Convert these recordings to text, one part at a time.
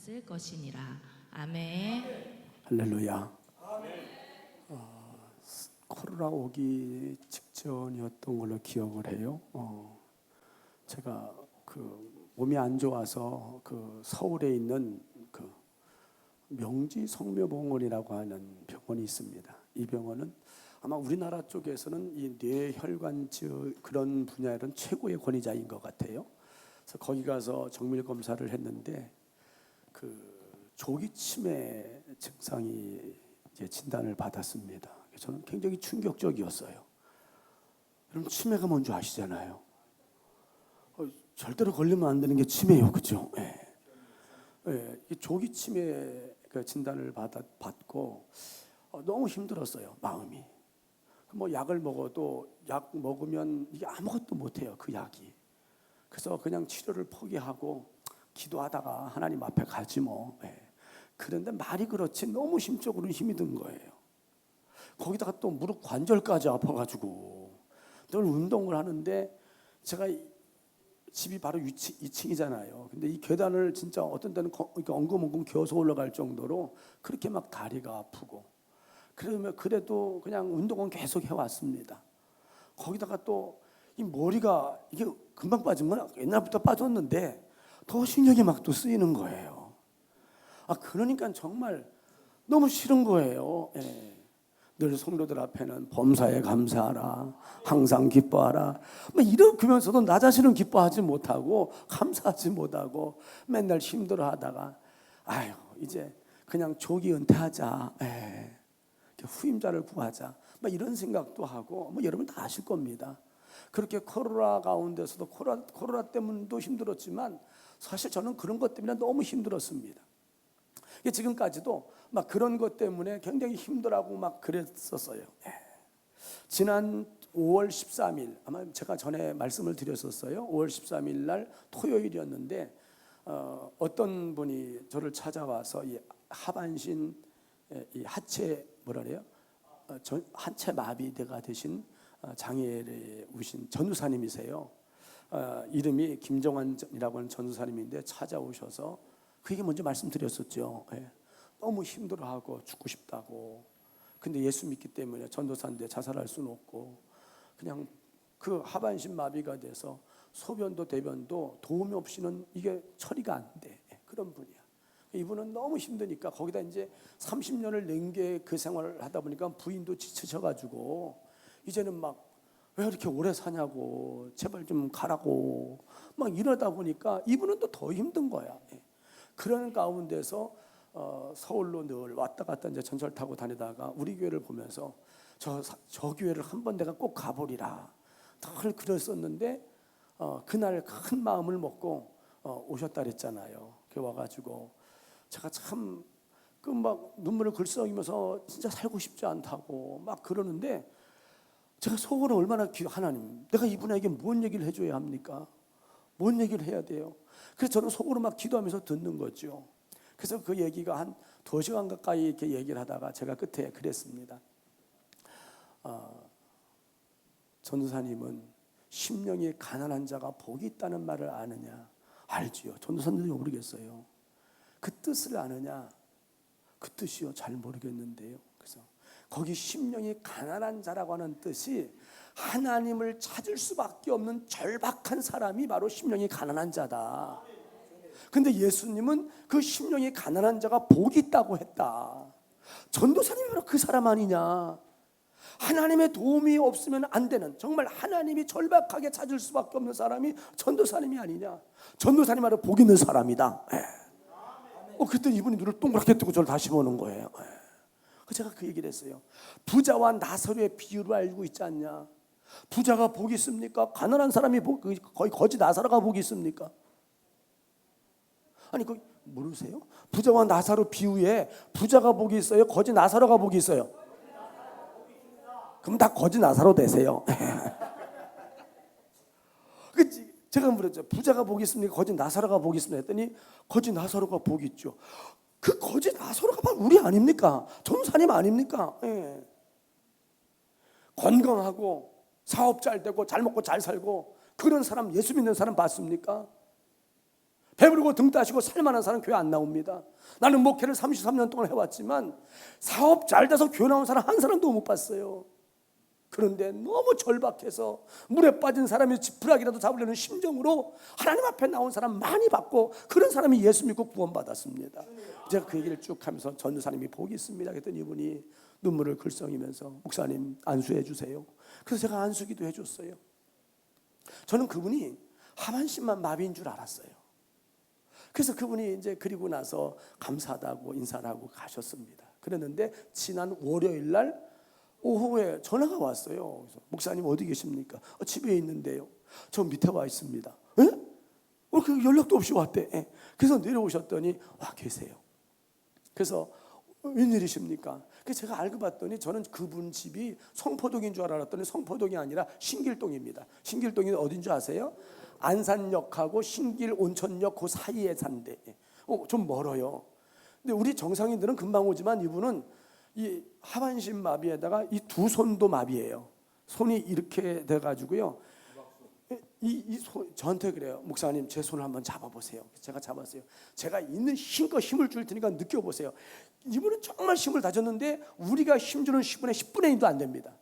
없을 것이니라. 아멘. 할렐루야. 코로나 오기 직전이었던 걸로 기억을 해요. 제가 몸이 안 좋아서 서울에 있는 명지 성묘병원이라고 하는 병원이 있습니다. 이 병원은 아마 우리나라 쪽에서는 이 뇌혈관 그런 분야에는 최고의 권위자인 것 같아요. 그래서 거기 가서 정밀 검사를 했는데 조기 치매 증상이 이제 진단을 받았습니다. 저는 굉장히 충격적이었어요. 여러분 치매가 뭔지 아시잖아요. 절대로 걸리면 안 되는 게 치매예요, 그렇죠? 조기 치매 진단을 받고 너무 힘들었어요, 마음이. 약을 먹어도 약 먹으면 이게 아무것도 못해요, 그 약이. 그래서 그냥 치료를 포기하고 기도하다가 하나님 앞에 가지 뭐. 그런데 말이 그렇지 너무 심적으로 힘이 든 거예요. 거기다가 또 무릎 관절까지 아파가지고 늘 운동을 하는데 제가 집이 바로 2층이잖아요. 근데 이 계단을 진짜 어떤 때는 엉금엉금 겨서 올라갈 정도로 그렇게 막 다리가 아프고 그래도 그냥 운동은 계속 해왔습니다. 거기다가 또 이 머리가 이게 금방 빠진 건 옛날부터 빠졌는데 더 신경이 막 또 쓰이는 거예요. 그러니까 정말 너무 싫은 거예요. 늘 성도들 앞에는 범사에 감사하라, 항상 기뻐하라. 이러면서도 나 자신은 기뻐하지 못하고 감사하지 못하고 맨날 힘들어하다가 이제 그냥 조기 은퇴하자, 후임자를 구하자, 이런 생각도 하고 여러분 다 아실 겁니다. 그렇게 코로나 가운데서도 코로나 때문도 힘들었지만 사실 저는 그런 것 때문에 너무 힘들었습니다. 지금까지도 그런 것 때문에 굉장히 힘들어하고 그랬었어요. 지난 5월 13일 아마 제가 전에 말씀을 드렸었어요. 5월 13일 날 토요일이었는데 어떤 분이 저를 찾아와서 이 하반신 이 하체 하체 마비가 되신 장애를 오신 전도사님이세요. 이름이 김정환이라고 하는 전도사님인데 찾아오셔서 그게 먼저 말씀드렸었죠. 너무 힘들어하고 죽고 싶다고. 근데 예수 믿기 때문에 전도사인데 자살할 수는 없고 그냥 그 하반신 마비가 돼서 소변도 대변도 도움이 없이는 이게 처리가 안 돼. 그런 분이야. 이분은 너무 힘드니까 거기다 이제 30년을 넘게 그 생활을 하다 보니까 부인도 지치셔가지고 이제는 왜 이렇게 오래 사냐고 제발 좀 가라고 이러다 보니까 이분은 또 더 힘든 거야. 그런 가운데서 서울로 늘 왔다 갔다 이제 전철 타고 다니다가 우리 교회를 보면서 저 교회를 한번 내가 꼭 가보리라 늘 그랬었는데 그날 큰 마음을 먹고 오셨다 그랬잖아요. 와가지고 제가 참 눈물을 글썽이면서 진짜 살고 싶지 않다고 그러는데 제가 속으로 얼마나 하나님 내가 이분에게 뭔 얘기를 해줘야 합니까? 뭔 얘기를 해야 돼요? 그래서 저는 속으로 기도하면서 듣는 거죠. 그래서 그 얘기가 한 2시간 가까이 이렇게 얘기를 하다가 제가 끝에 그랬습니다. 전도사님은 심령이 가난한 자가 복이 있다는 말을 아느냐? 알지요. 전도사님도 모르겠어요. 그 뜻을 아느냐? 그 뜻이요. 잘 모르겠는데요. 그래서 거기 심령이 가난한 자라고 하는 뜻이 하나님을 찾을 수밖에 없는 절박한 사람이 바로 심령이 가난한 자다. 근데 예수님은 그 심령이 가난한 자가 복이 있다고 했다. 전도사님이 바로 그 사람 아니냐. 하나님의 도움이 없으면 안 되는 정말 하나님이 절박하게 찾을 수밖에 없는 사람이 전도사님이 아니냐. 전도사님 바로 복 있는 사람이다. 그때 이분이 눈을 동그랗게 뜨고 저를 다시 보는 거예요. 제가 그 얘기를 했어요. 부자와 나사로의 비유를 알고 있지 않냐. 부자가 복이 있습니까? 가난한 사람이 거의 거지 나사로가 복이 있습니까? 아니 모르세요? 부자와 나사로 비유에 부자가 복이 있어요? 거지 나사로가 복이 있어요? 그럼 다 거지 나사로 되세요. 제가 물었죠. 부자가 복이 있습니까? 거지 나사로가 복이 있습니까? 했더니 거지 나사로가 복이 있죠. 그 거지 나사로가 바로 우리 아닙니까? 전도사님 아닙니까? 건강하고 사업 잘 되고 잘 먹고 잘 살고 그런 사람 예수 믿는 사람 봤습니까? 배부르고 등 따시고 살만한 사람 교회 안 나옵니다. 나는 목회를 33년 동안 해왔지만 사업 잘 돼서 교회 나온 사람 한 사람도 못 봤어요. 그런데 너무 절박해서 물에 빠진 사람이 지푸라기라도 잡으려는 심정으로 하나님 앞에 나온 사람 많이 봤고, 그런 사람이 예수 믿고 구원받았습니다. 제가 그 얘기를 쭉 하면서 전도사님이 복이 있습니다 그랬더니 이분이 눈물을 글썽이면서 목사님 안수해 주세요. 그래서 제가 안수기도 해줬어요. 저는 그분이 하반신만 마비인 줄 알았어요. 그래서 그분이 이제 그리고 나서 감사하다고 인사를 하고 가셨습니다. 그랬는데 지난 월요일 날 오후에 전화가 왔어요. 그래서 목사님 어디 계십니까? 집에 있는데요. 저 밑에 와 있습니다. 에? 그 연락도 없이 왔대. 에. 그래서 내려오셨더니 와 계세요. 그래서 웬일이십니까? 그래서 제가 알고 봤더니 저는 그분 집이 성포동인 줄 알았더니 성포동이 아니라 신길동입니다. 신길동이 어딘 줄 아세요? 안산역하고 신길 온천역 그 사이에 산대. 좀 멀어요. 근데 우리 정상인들은 금방 오지만 이분은 이 하반신 마비에다가 이 두 손도 마비예요. 손이 이렇게 돼가지고요. 저한테 그래요. 목사님 제 손을 한번 잡아보세요. 제가 잡았어요. 제가 있는 힘껏 힘을 줄 테니까 느껴보세요. 이분은 정말 힘을 다졌는데 우리가 힘주는 10분의 10분의 1도 안 됩니다.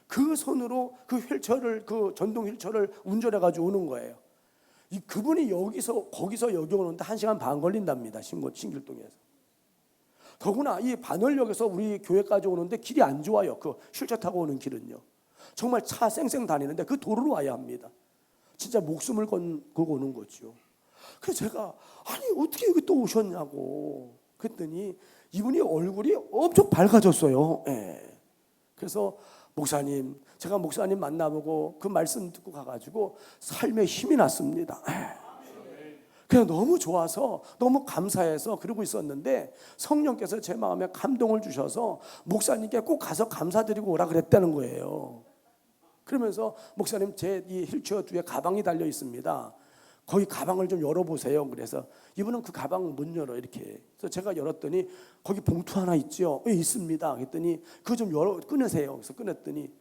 그 손으로 그 휠체어를, 그 전동 휠체어를 운전해가지고 오는 거예요. 그분이 여기서 거기서 여기 오는데 1시간 반 걸린답니다. 신길동에서. 더구나 이 반월역에서 우리 교회까지 오는데 길이 안 좋아요. 그 휠체어 타고 오는 길은요. 정말 차 쌩쌩 다니는데 그 도로로 와야 합니다. 진짜 목숨을 걸고 오는 거죠. 그래서 제가 아니 어떻게 여기 또 오셨냐고 그랬더니 이분이 얼굴이 엄청 밝아졌어요. 예. 그래서 목사님, 제가 목사님 만나보고 그 말씀 듣고 가가지고 삶에 힘이 났습니다. 그냥 너무 좋아서 너무 감사해서 그러고 있었는데 성령께서 제 마음에 감동을 주셔서 목사님께 꼭 가서 감사드리고 오라 그랬다는 거예요. 그러면서 목사님 제 이 휠체어 뒤에 가방이 달려 있습니다. 거기 가방을 좀 열어보세요. 그래서 이분은 그 가방 못 열어 이렇게. 그래서 제가 열었더니 거기 봉투 하나 있죠. 예, 있습니다. 그랬더니 그거 좀 열어 끊으세요. 그래서 끊었더니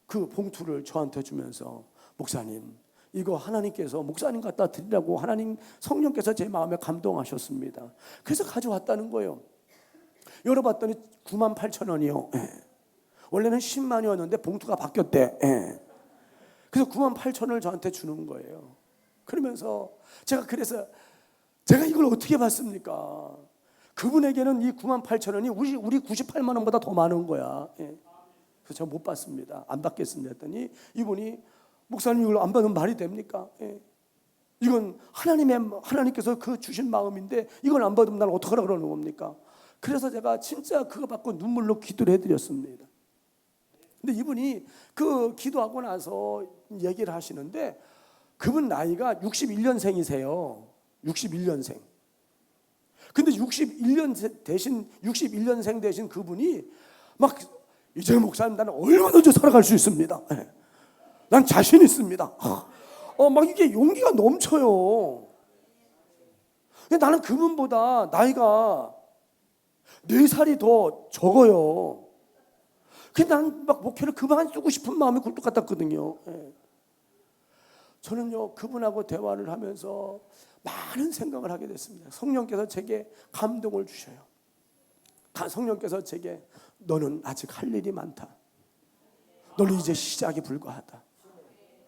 그 봉투를 저한테 주면서 목사님 이거 하나님께서 목사님 갖다 드리라고 하나님 성령께서 제 마음에 감동하셨습니다. 그래서 가져왔다는 거예요. 열어봤더니 98,000원이요. 예. 원래는 10만이었는데 봉투가 바뀌었대. 예. 그래서 98,000원을 저한테 주는 거예요. 그러면서 그래서 제가 이걸 어떻게 받습니까? 그분에게는 이 98,000원이 우리 98만 원보다 더 많은 거야. 예. 그래서 제가 못 받습니다. 안 받겠습니다 했더니 이분이 목사님 이걸 안 받으면 말이 됩니까? 예. 이건 하나님께서 그 주신 마음인데 이걸 안 받으면 나는 어떡하라 그러는 겁니까? 그래서 제가 진짜 그거 받고 눈물로 기도를 해드렸습니다. 근데 이분이 그 기도하고 나서 얘기를 하시는데 그분 나이가 61년생이세요. 61년생. 근데 61년생 대신 그분이 막 이제 목사님 나는 얼마든지 살아갈 수 있습니다. 예. 난 자신 있습니다. 막 이게 용기가 넘쳐요. 근데 나는 그분보다 나이가 4살이 더 적어요. 근데 난 막 목회를 그만두고 싶은 마음이 굴뚝 같았거든요. 예. 저는요 그분하고 대화를 하면서 많은 생각을 하게 됐습니다. 성령께서 제게 감동을 주셔요. 성령께서 제게 너는 아직 할 일이 많다. 너는 이제 시작이 불과하다.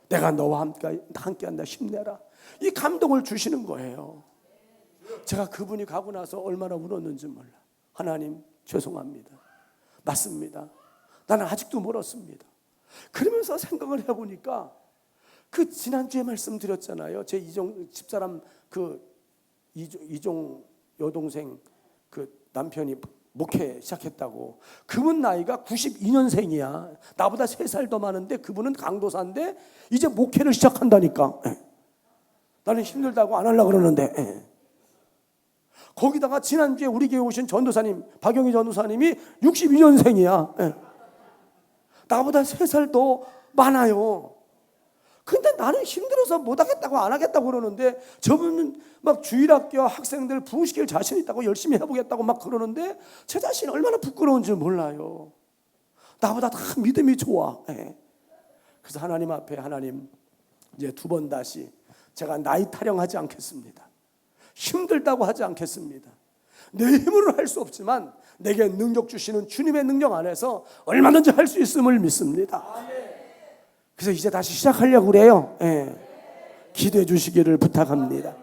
내가 너와 함께한다. 힘내라. 이 감동을 주시는 거예요. 제가 그분이 가고 나서 얼마나 울었는지 몰라. 하나님 죄송합니다. 맞습니다. 나는 아직도 멀었습니다. 그러면서 생각을 해보니까 그 지난주에 말씀드렸잖아요. 제 이종 집사람 그 이종 여동생 그 남편이 목회 시작했다고. 그분 나이가 92년생이야. 나보다 3살 더 많은데 그분은 강도사인데 이제 목회를 시작한다니까. 나는 힘들다고 안 하려고 그러는데. 거기다가 지난주에 우리 교회 오신 전도사님 박영희 전도사님이 62년생이야. 나보다 3살 더 많아요. 근데 나는 힘들어서 못하겠다고 안 하겠다고 그러는데 저분은 막 주일학교 학생들 부흥시킬 자신 있다고 열심히 해보겠다고 막 그러는데 제 자신이 얼마나 부끄러운지 몰라요. 나보다 다 믿음이 좋아. 그래서 하나님 앞에 하나님 이제 2번 다시 제가 나이 타령하지 않겠습니다. 힘들다고 하지 않겠습니다. 내 힘으로 할 수 없지만 내게 능력 주시는 주님의 능력 안에서 얼마든지 할 수 있음을 믿습니다. 그래서 이제 다시 시작하려고 그래요. 기도해 주시기를 부탁합니다.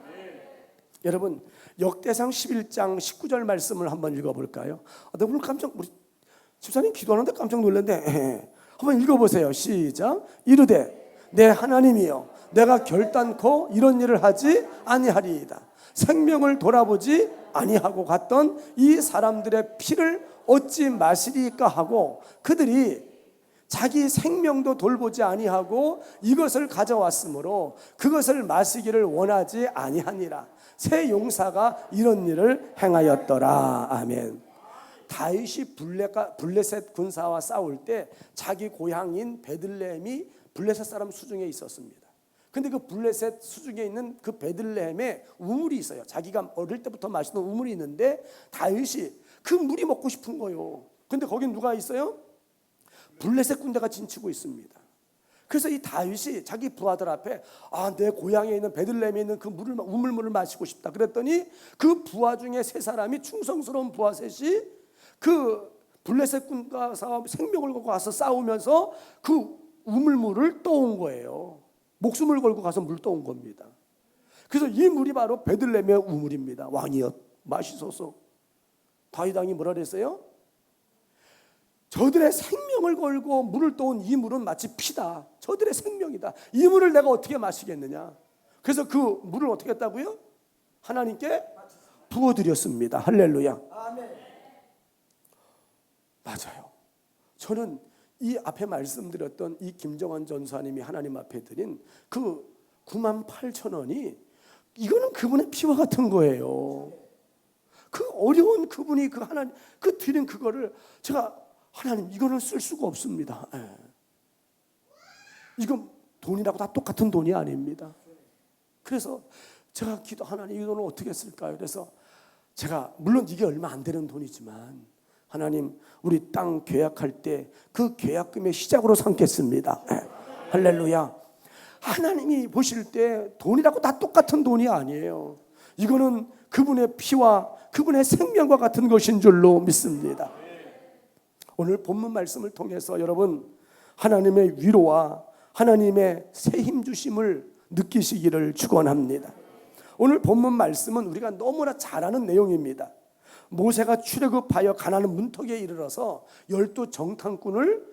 여러분, 역대상 11장 19절 말씀을 한번 읽어볼까요? 나 오늘 우리 집사님 기도하는데 깜짝 놀랐는데 한번 읽어보세요. 시작. 이르되 내 하나님이여, 내가 결단코 이런 일을 하지 아니하리이다. 생명을 돌아보지 아니하고 갔던 이 사람들의 피를 어찌 마시리까 하고, 그들이 자기 생명도 돌보지 아니하고 이것을 가져왔으므로 그것을 마시기를 원하지 아니하니라. 새 용사가 이런 일을 행하였더라. 아멘. 다윗이 블레셋 군사와 싸울 때 자기 고향인 베들레헴이 블레셋 사람 수중에 있었습니다. 근데 그 블레셋 수중에 있는 그 베들레헴에 우물이 있어요. 자기가 어릴 때부터 마시던 우물이 있는데 다윗이 그 물이 먹고 싶은 거예요. 근데 거긴 누가 있어요? 블레셋 군대가 진치고 있습니다. 그래서 이 다윗이 자기 부하들 앞에 내 고향에 있는 베들레헴에 있는 그 우물물을 마시고 싶다 그랬더니 그 부하 중에 세 사람이, 충성스러운 부하 셋이 그 블레셋 군과 생명을 걸고 가서 싸우면서 그 우물물을 떠온 거예요. 목숨을 걸고 가서 물 떠온 겁니다. 그래서 이 물이 바로 베들레헴의 우물입니다. 왕이여 마시소서. 다윗 왕이 뭐라 그랬어요? 저들의 생명을 걸고 물을 떠온 이 물은 마치 피다. 저들의 생명이다. 이 물을 내가 어떻게 마시겠느냐. 그래서 그 물을 어떻게 했다고요? 하나님께 부어드렸습니다. 할렐루야. 아멘. 맞아요. 저는 이 앞에 말씀드렸던 이 김정환 전사님이 하나님 앞에 드린 그 98,000원이 이거는 그분의 피와 같은 거예요. 그 어려운 그분이 그 하나님 그 드린 그거를 제가 하나님 이거는 쓸 수가 없습니다. 이건 돈이라고 다 똑같은 돈이 아닙니다. 그래서 제가 하나님 이 돈을 어떻게 쓸까요? 그래서 제가 물론 이게 얼마 안 되는 돈이지만 하나님 우리 땅 계약할 때 그 계약금의 시작으로 삼겠습니다. 할렐루야. 하나님이 보실 때 돈이라고 다 똑같은 돈이 아니에요. 이거는 그분의 피와 그분의 생명과 같은 것인 줄로 믿습니다. 오늘 본문 말씀을 통해서 여러분 하나님의 위로와 하나님의 새 힘 주심을 느끼시기를 축원합니다. 오늘 본문 말씀은 우리가 너무나 잘 아는 내용입니다. 모세가 출애굽하여 가나안 문턱에 이르러서 12 정탐꾼을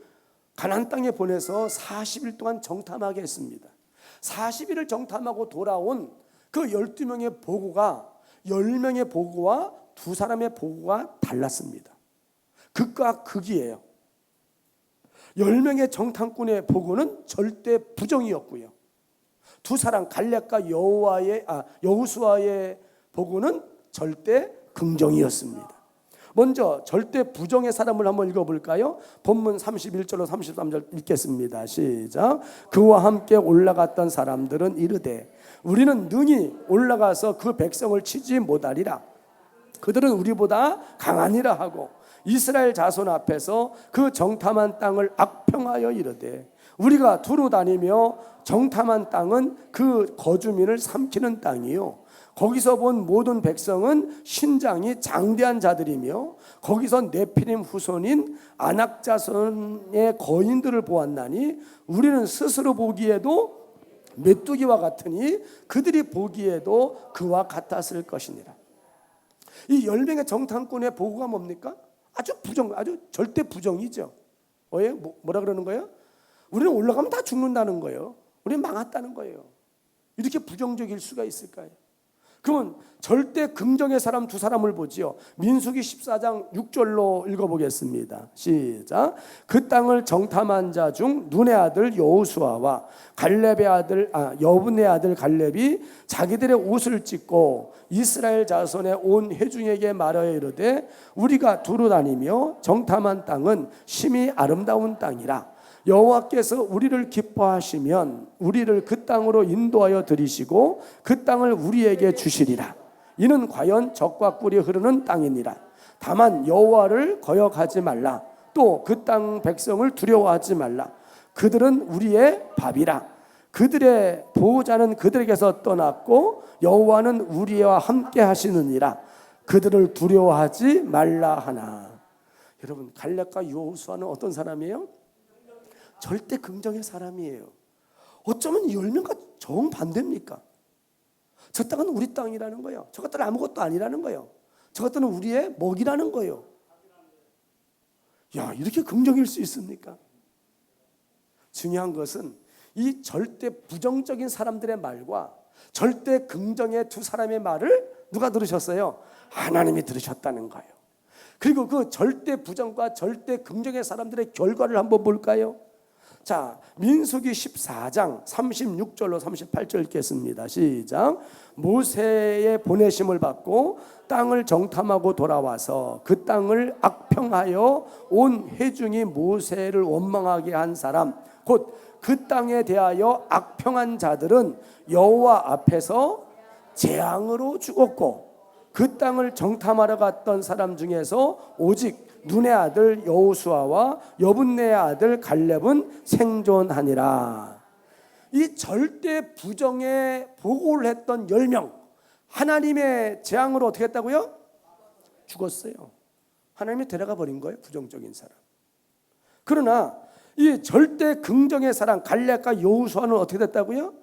가나안 땅에 보내서 40일 동안 정탐하게 했습니다. 40일을 정탐하고 돌아온 그 12명의 보고가 10명의 보고와 2사람의 보고가 달랐습니다. 극과 극이에요. 10명의 정탐꾼의 보고는 절대 부정이었고요. 2사람 갈렙과 여호수아의 보고는 절대 긍정이었습니다. 먼저 절대 부정의 사람을 한번 읽어볼까요? 본문 31절로 33절 읽겠습니다. 시작. 그와 함께 올라갔던 사람들은 이르되 우리는 능히 올라가서 그 백성을 치지 못하리라. 그들은 우리보다 강하니라 하고 이스라엘 자손 앞에서 그 정탐한 땅을 악평하여 이르되 우리가 두루 다니며 정탐한 땅은 그 거주민을 삼키는 땅이요 거기서 본 모든 백성은 신장이 장대한 자들이며 거기서 네피림 후손인 아낙 자손의 거인들을 보았나니 우리는 스스로 보기에도 메뚜기와 같으니 그들이 보기에도 그와 같았을 것이니라. 이 10명의 정탐꾼의 보고가 뭡니까? 아주 절대 부정이죠. 뭐라 그러는 거예요? 우리는 올라가면 다 죽는다는 거예요. 우리는 망했다는 거예요. 이렇게 부정적일 수가 있을까요? 그러면 절대 긍정의 사람 2사람을 보지요. 민수기 14장 6절로 읽어보겠습니다. 시작. 그 땅을 정탐한 자 중 눈의 아들 여호수아와 여분의 아들 갈렙이 자기들의 옷을 찢고 이스라엘 자손의 온 회중에게 말하여 이르되 우리가 두루 다니며 정탐한 땅은 심히 아름다운 땅이라. 여호와께서 우리를 기뻐하시면 우리를 그 땅으로 인도하여 들이시고 그 땅을 우리에게 주시리라. 이는 과연 젖과 꿀이 흐르는 땅이니라. 다만 여호와를 거역하지 말라. 또 그 땅 백성을 두려워하지 말라. 그들은 우리의 밥이라. 그들의 보호자는 그들에게서 떠났고 여호와는 우리와 함께 하시느니라. 그들을 두려워하지 말라 하나. 여러분, 갈렙과 여호수아는 어떤 사람이에요? 절대 긍정의 사람이에요. 어쩌면 10명과 정반대입니까? 저 땅은 우리 땅이라는 거예요. 저것들은 아무것도 아니라는 거예요. 저것들은 우리의 먹이라는 거예요. 야, 이렇게 긍정일 수 있습니까? 중요한 것은 이 절대 부정적인 사람들의 말과 절대 긍정의 두 사람의 말을 누가 들으셨어요? 하나님이 들으셨다는 거예요. 그리고 그 절대 부정과 절대 긍정의 사람들의 결과를 한번 볼까요? 자, 민수기 14장 36절로 38절 읽겠습니다. 시작. 모세의 보내심을 받고 땅을 정탐하고 돌아와서 그 땅을 악평하여 온 회중이 모세를 원망하게 한 사람, 곧 그 땅에 대하여 악평한 자들은 여호와 앞에서 재앙으로 죽었고, 그 땅을 정탐하러 갔던 사람 중에서 오직 눈의 아들 여호수아와 여분네의 아들 갈렙은 생존하니라. 이 절대 부정에 보고를 했던 10명, 하나님의 재앙으로 어떻게 했다고요? 죽었어요. 하나님이 데려가 버린 거예요, 부정적인 사람. 그러나 이 절대 긍정의 사람 갈렙과 여호수아는 어떻게 됐다고요?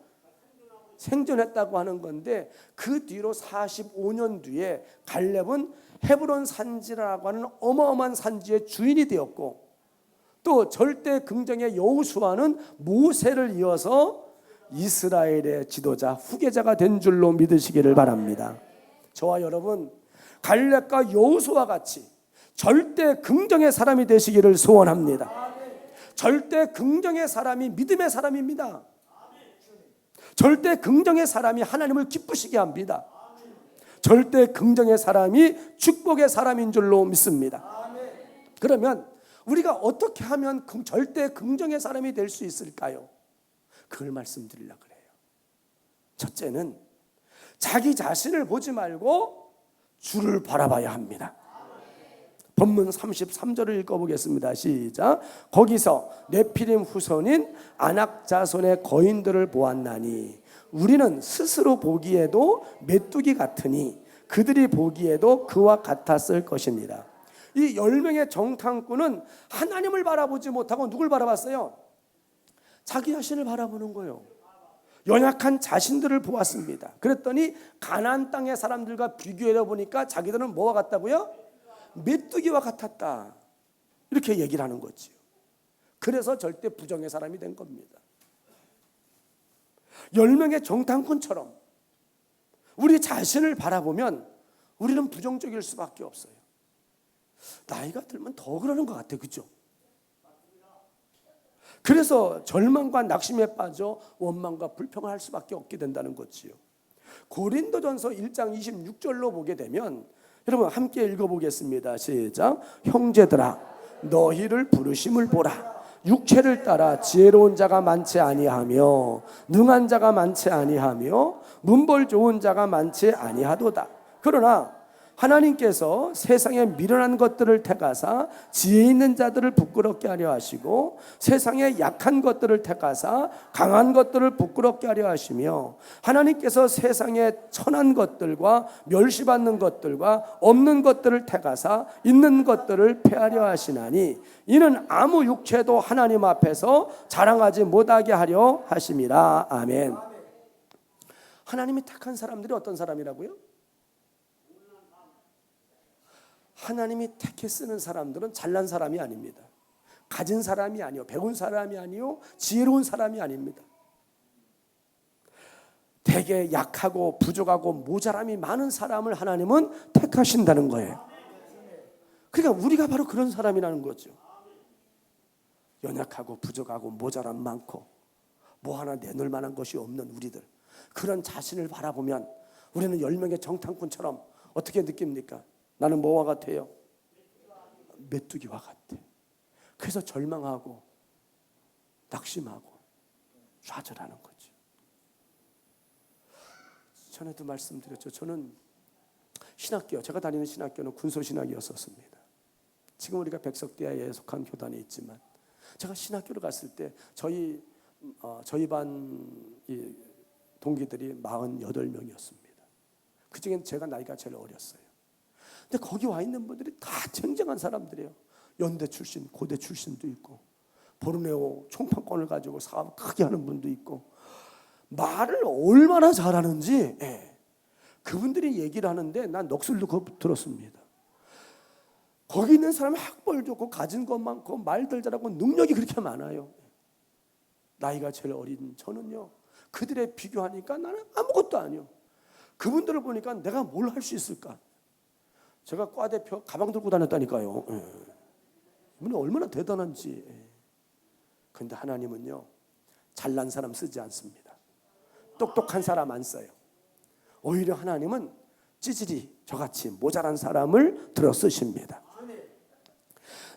생존했다고 하는 건데, 그 뒤로 45년 뒤에 갈렙은 헤브론 산지라고 하는 어마어마한 산지의 주인이 되었고, 또 절대 긍정의 여호수아는 모세를 이어서 이스라엘의 지도자, 후계자가 된 줄로 믿으시기를 바랍니다. 저와 여러분, 갈렙과 여호수아 같이 절대 긍정의 사람이 되시기를 소원합니다. 절대 긍정의 사람이 믿음의 사람입니다. 절대 긍정의 사람이 하나님을 기쁘시게 합니다. 절대 긍정의 사람이 축복의 사람인 줄로 믿습니다. 그러면 우리가 어떻게 하면 절대 긍정의 사람이 될 수 있을까요? 그걸 말씀드리려고 그래요. 첫째는 자기 자신을 보지 말고 주를 바라봐야 합니다. 본문 33절을 읽어보겠습니다. 시작. 거기서 네피림 후손인 아낙 자손의 거인들을 보았나니 우리는 스스로 보기에도 메뚜기 같으니 그들이 보기에도 그와 같았을 것입니다. 이 10명의 정탐꾼은 하나님을 바라보지 못하고 누굴 바라봤어요? 자기 자신을 바라보는 거예요. 연약한 자신들을 보았습니다. 그랬더니 가나안 땅의 사람들과 비교해 보니까 자기들은 뭐와 같다고요? 메뚜기와 같았다. 이렇게 얘기를 하는 거지요. 그래서 절대 부정의 사람이 된 겁니다. 10명의 정탐꾼처럼 우리 자신을 바라보면 우리는 부정적일 수밖에 없어요. 나이가 들면 더 그러는 것 같아요. 그죠? 그래서 절망과 낙심에 빠져 원망과 불평을 할 수밖에 없게 된다는 거지요. 고린도전서 1장 26절로 보게 되면, 여러분 함께 읽어보겠습니다. 시작. 형제들아, 너희를 부르심을 보라. 육체를 따라 지혜로운 자가 많지 아니하며 능한 자가 많지 아니하며 문벌 좋은 자가 많지 아니하도다. 그러나 하나님께서 세상에 미련한 것들을 택하사 지혜 있는 자들을 부끄럽게 하려 하시고 세상에 약한 것들을 택하사 강한 것들을 부끄럽게 하려 하시며 하나님께서 세상에 천한 것들과 멸시받는 것들과 없는 것들을 택하사 있는 것들을 폐하려 하시나니 이는 아무 육체도 하나님 앞에서 자랑하지 못하게 하려 하심이라. 아멘. 하나님이 택한 사람들이 어떤 사람이라고요? 하나님이 택해 쓰는 사람들은 잘난 사람이 아닙니다. 가진 사람이 아니요, 배운 사람이 아니요, 지혜로운 사람이 아닙니다. 되게 약하고 부족하고 모자람이 많은 사람을 하나님은 택하신다는 거예요. 그러니까 우리가 바로 그런 사람이라는 거죠. 연약하고 부족하고 모자람 많고 뭐 하나 내놓을 만한 것이 없는 우리들, 그런 자신을 바라보면 우리는 10명의 정탐꾼처럼 어떻게 느낍니까? 나는 뭐와 같아요? 메뚜기와 같아. 그래서 절망하고 낙심하고 좌절하는 거죠. 전에도 말씀드렸죠. 저는 신학교, 제가 다니는 신학교는 군소신학이었었습니다. 지금 우리가 백석대야에 속한 교단에 있지만 제가 신학교를 갔을 때 저희 저희 반 동기들이 48명이었습니다. 그중엔 제가 나이가 제일 어렸어요. 근데 거기 와 있는 분들이 다 쟁쟁한 사람들이에요. 연대 출신, 고대 출신도 있고, 보르네오 총판권을 가지고 사업 크게 하는 분도 있고, 말을 얼마나 잘하는지 그분들이 얘기를 하는데 난 넋을 들었습니다. 거기 있는 사람이 학벌 좋고 가진 것 많고 말들 잘하고 능력이 그렇게 많아요. 나이가 제일 어린 저는요, 그들에 비교하니까 나는 아무것도 아니요. 그분들을 보니까 내가 뭘 할 수 있을까? 제가 과대표 가방 들고 다녔다니까요. 이분이 얼마나 대단한지. 그런데 하나님은요, 잘난 사람 쓰지 않습니다. 똑똑한 사람 안 써요. 오히려 하나님은 찌질이 저같이 모자란 사람을 들어 쓰십니다.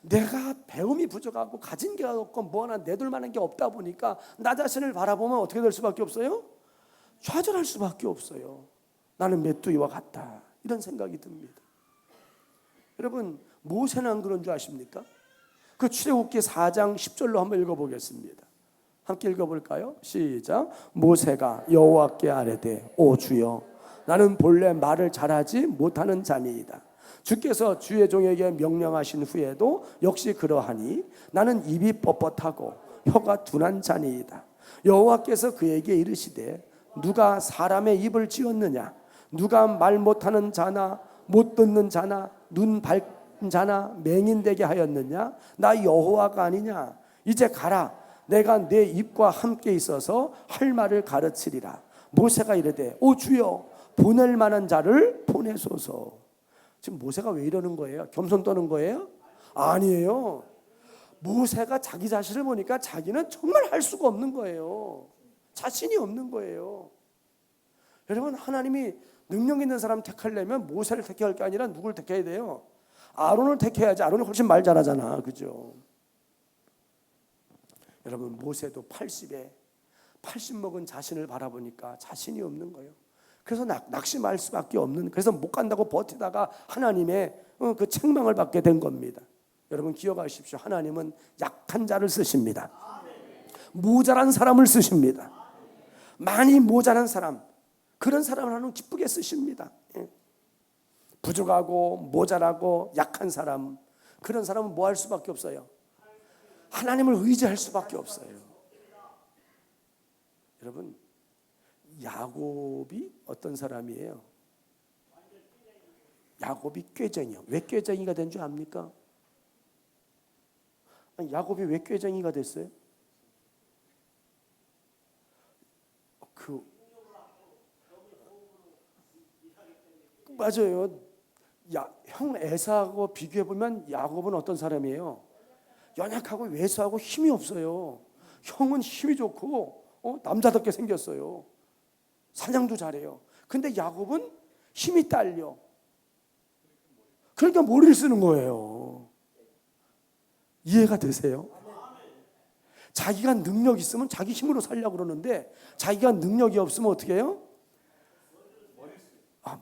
내가 배움이 부족하고 가진 게 없고 뭐 하나 내둘 만한 게 없다 보니까 나 자신을 바라보면 어떻게 될 수밖에 없어요? 좌절할 수밖에 없어요. 나는 메뚜기와 같다, 이런 생각이 듭니다. 여러분, 모세는 안 그런 줄 아십니까? 그 출애굽기 4장 10절로 한번 읽어보겠습니다. 함께 읽어볼까요? 시작. 모세가 여호와께 아뢰되 오 주여, 나는 본래 말을 잘하지 못하는 자니이다. 주께서 주의 종에게 명령하신 후에도 역시 그러하니 나는 입이 뻣뻣하고 혀가 둔한 자니이다. 여호와께서 그에게 이르시되 누가 사람의 입을 지었느냐? 누가 말 못하는 자나 못 듣는 자나 눈 밝은 자나 맹인되게 하였느냐? 나 여호와가 아니냐? 이제 가라. 내가 내 입과 함께 있어서 할 말을 가르치리라. 모세가 이르되 오 주여, 보낼 만한 자를 보내소서. 지금 모세가 왜 이러는 거예요? 겸손 떠는 거예요? 아니에요. 모세가 자기 자신을 보니까 자기는 정말 할 수가 없는 거예요. 자신이 없는 거예요. 여러분, 하나님이 능력 있는 사람 택하려면 모세를 택해야 할 게 아니라 누굴 택해야 돼요? 아론을 택해야지. 아론이 훨씬 말 잘하잖아, 그죠? 여러분, 모세도 80 먹은 자신을 바라보니까 자신이 없는 거예요. 그래서 낙심할 수밖에 없는, 그래서 못 간다고 버티다가 하나님의 그 책망을 받게 된 겁니다. 여러분 기억하십시오. 하나님은 약한 자를 쓰십니다. 모자란 사람을 쓰십니다. 많이 모자란 사람, 그런 사람을 하나님 기쁘게 쓰십니다. 부족하고 모자라고 약한 사람, 그런 사람은 뭐 할 수밖에 없어요? 하나님을 의지할 수밖에 없어요. 여러분, 야곱이 어떤 사람이에요? 야곱이 꾀쟁이요. 왜 꾀쟁이가 된 줄 압니까? 아니, 야곱이 왜 꾀쟁이가 됐어요? 맞아요. 형 에사하고 비교해 보면 야곱은 어떤 사람이에요? 연약하고 왜소하고 힘이 없어요. 형은 힘이 좋고 남자답게 생겼어요. 사냥도 잘해요. 근데 야곱은 힘이 딸려. 그러니까 머리를 쓰는 거예요. 이해가 되세요? 자기가 능력 있으면 자기 힘으로 살려고 그러는데 자기가 능력이 없으면 어떻게 해요?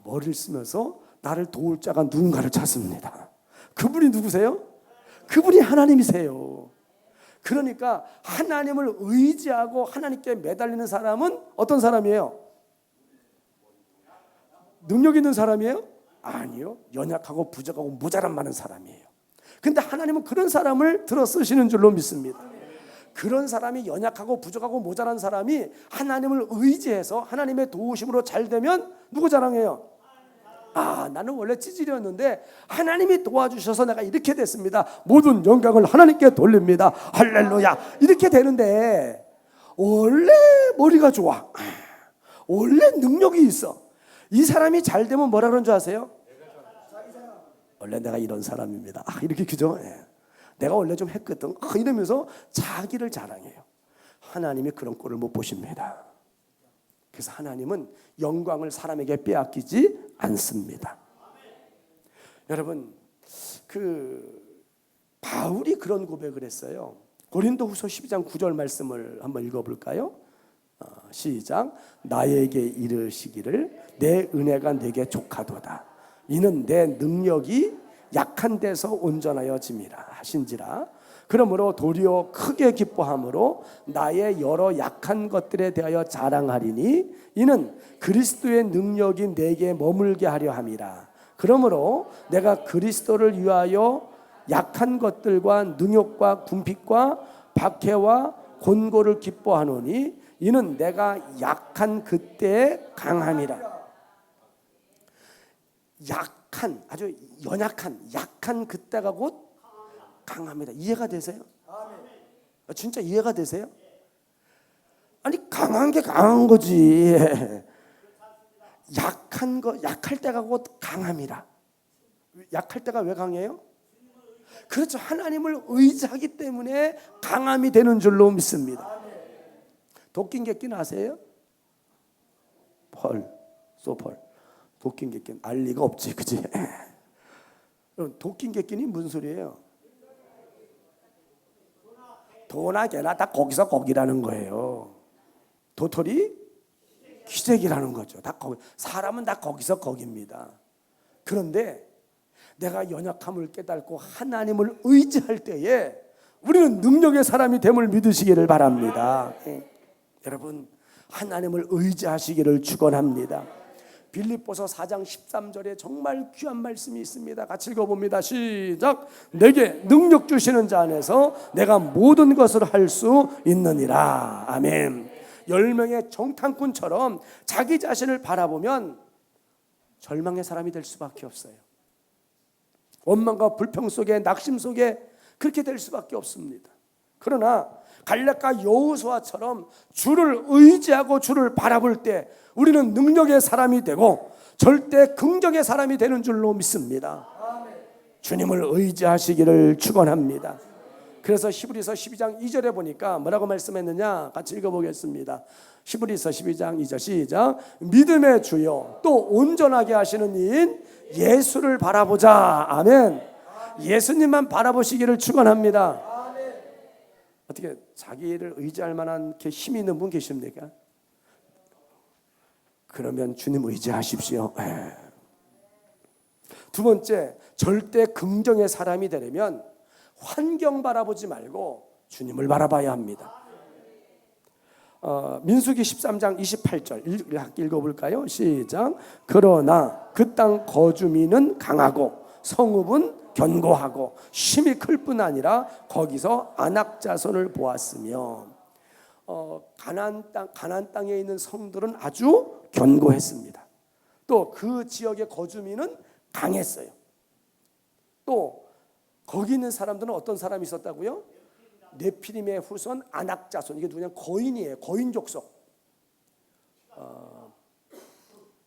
머리를 쓰면서 나를 도울 자가 누군가를 찾습니다. 그분이 누구세요? 그분이 하나님이세요. 그러니까 하나님을 의지하고 하나님께 매달리는 사람은 어떤 사람이에요? 능력 있는 사람이에요? 아니요. 연약하고 부족하고 모자란 많은 사람이에요. 근데 하나님은 그런 사람을 들어 쓰시는 줄로 믿습니다. 그런 사람이, 연약하고 부족하고 모자란 사람이 하나님을 의지해서 하나님의 도우심으로 잘 되면 누구 자랑해요? 나는 원래 찌질이었는데 하나님이 도와주셔서 내가 이렇게 됐습니다. 모든 영광을 하나님께 돌립니다. 할렐루야. 이렇게 되는데 원래 머리가 좋아, 원래 능력이 있어, 이 사람이 잘 되면 뭐라 그런 줄 아세요? 원래 내가 이런 사람입니다. 이렇게 그죠? 내가 원래 좀 했거든. 이러면서 자기를 자랑해요. 하나님이 그런 꼴을 못 보십니다. 그래서 하나님은 영광을 사람에게 빼앗기지 않습니다. 여러분, 바울이 그런 고백을 했어요. 고린도후서 12장 9절 말씀을 한번 읽어볼까요? 시작. 나에게 이르시기를 내 은혜가 내게 족하도다. 이는 내 능력이 약한 데서 온전하여짐이라 하신지라. 그러므로 도리어 크게 기뻐함으로 나의 여러 약한 것들에 대하여 자랑하리니 이는 그리스도의 능력이 내게 머물게 하려 함이라. 그러므로 내가 그리스도를 위하여 약한 것들과 능욕과 궁핍과 박해와 곤고를 기뻐하노니 이는 내가 약한 그때에 강함이라. 약한, 아주 연약한, 약한 그때가 곧 강합니다. 이해가 되세요? 진짜 이해가 되세요? 아니 강한 게 강한 거지. 약한 거, 약할 때가 곧 강함이라. 약할 때가 왜 강해요? 그렇죠. 하나님을 의지하기 때문에 강함이 되는 줄로 믿습니다. 도낀 객긴 아세요? 펄, 소펄. 도낀 객긴 알 리가 없지, 그지? 도낀 객긴이 무슨 소리예요? 도나 개나 다 거기서 거기라는 거예요. 도토리 기색이라는 거죠. 다 거기. 사람은 다 거기서 거기입니다. 그런데 내가 연약함을 깨닫고 하나님을 의지할 때에 우리는 능력의 사람이 됨을 믿으시기를 바랍니다. 여러분 하나님을 의지하시기를 축원합니다. 빌립보서 4장 13절에 정말 귀한 말씀이 있습니다. 같이 읽어봅니다. 시작. 내게 능력 주시는 자 안에서 내가 모든 것을 할 수 있느니라. 아멘. 10명의 정탐꾼처럼 자기 자신을 바라보면 절망의 사람이 될 수밖에 없어요. 원망과 불평 속에 낙심 속에 그렇게 될 수밖에 없습니다. 그러나 갈렙과 여호수아처럼 주를 의지하고 주를 바라볼 때 우리는 능력의 사람이 되고 절대 긍정의 사람이 되는 줄로 믿습니다. 주님을 의지하시기를 축원합니다. 그래서 히브리서 12장 2절에 보니까 뭐라고 말씀했느냐 같이 읽어보겠습니다. 히브리서 12장 2절 시작. 믿음의 주요 또 온전하게 하시는 이인 예수를 바라보자. 아멘. 예수님만 바라보시기를 축원합니다. 어떻게 자기를 의지할 만한 힘이 있는 분 계십니까? 그러면 주님 의지하십시오. 두 번째, 절대 긍정의 사람이 되려면 환경 바라보지 말고 주님을 바라봐야 합니다. 민수기 13장 28절 읽어볼까요? 시작. 그러나 그 땅 거주민은 강하고 성읍은 견고하고 힘이 클 뿐 아니라 거기서 아낙 자손을 보았으며 가나안 땅에 있는 성들은 아주 견고했습니다. 또 그 지역의 거주민은 강했어요. 또 거기 있는 사람들은 어떤 사람이 있었다고요? 네피림의 후손 아낙 자손. 이게 누구냐? 거인이에요. 거인 족속.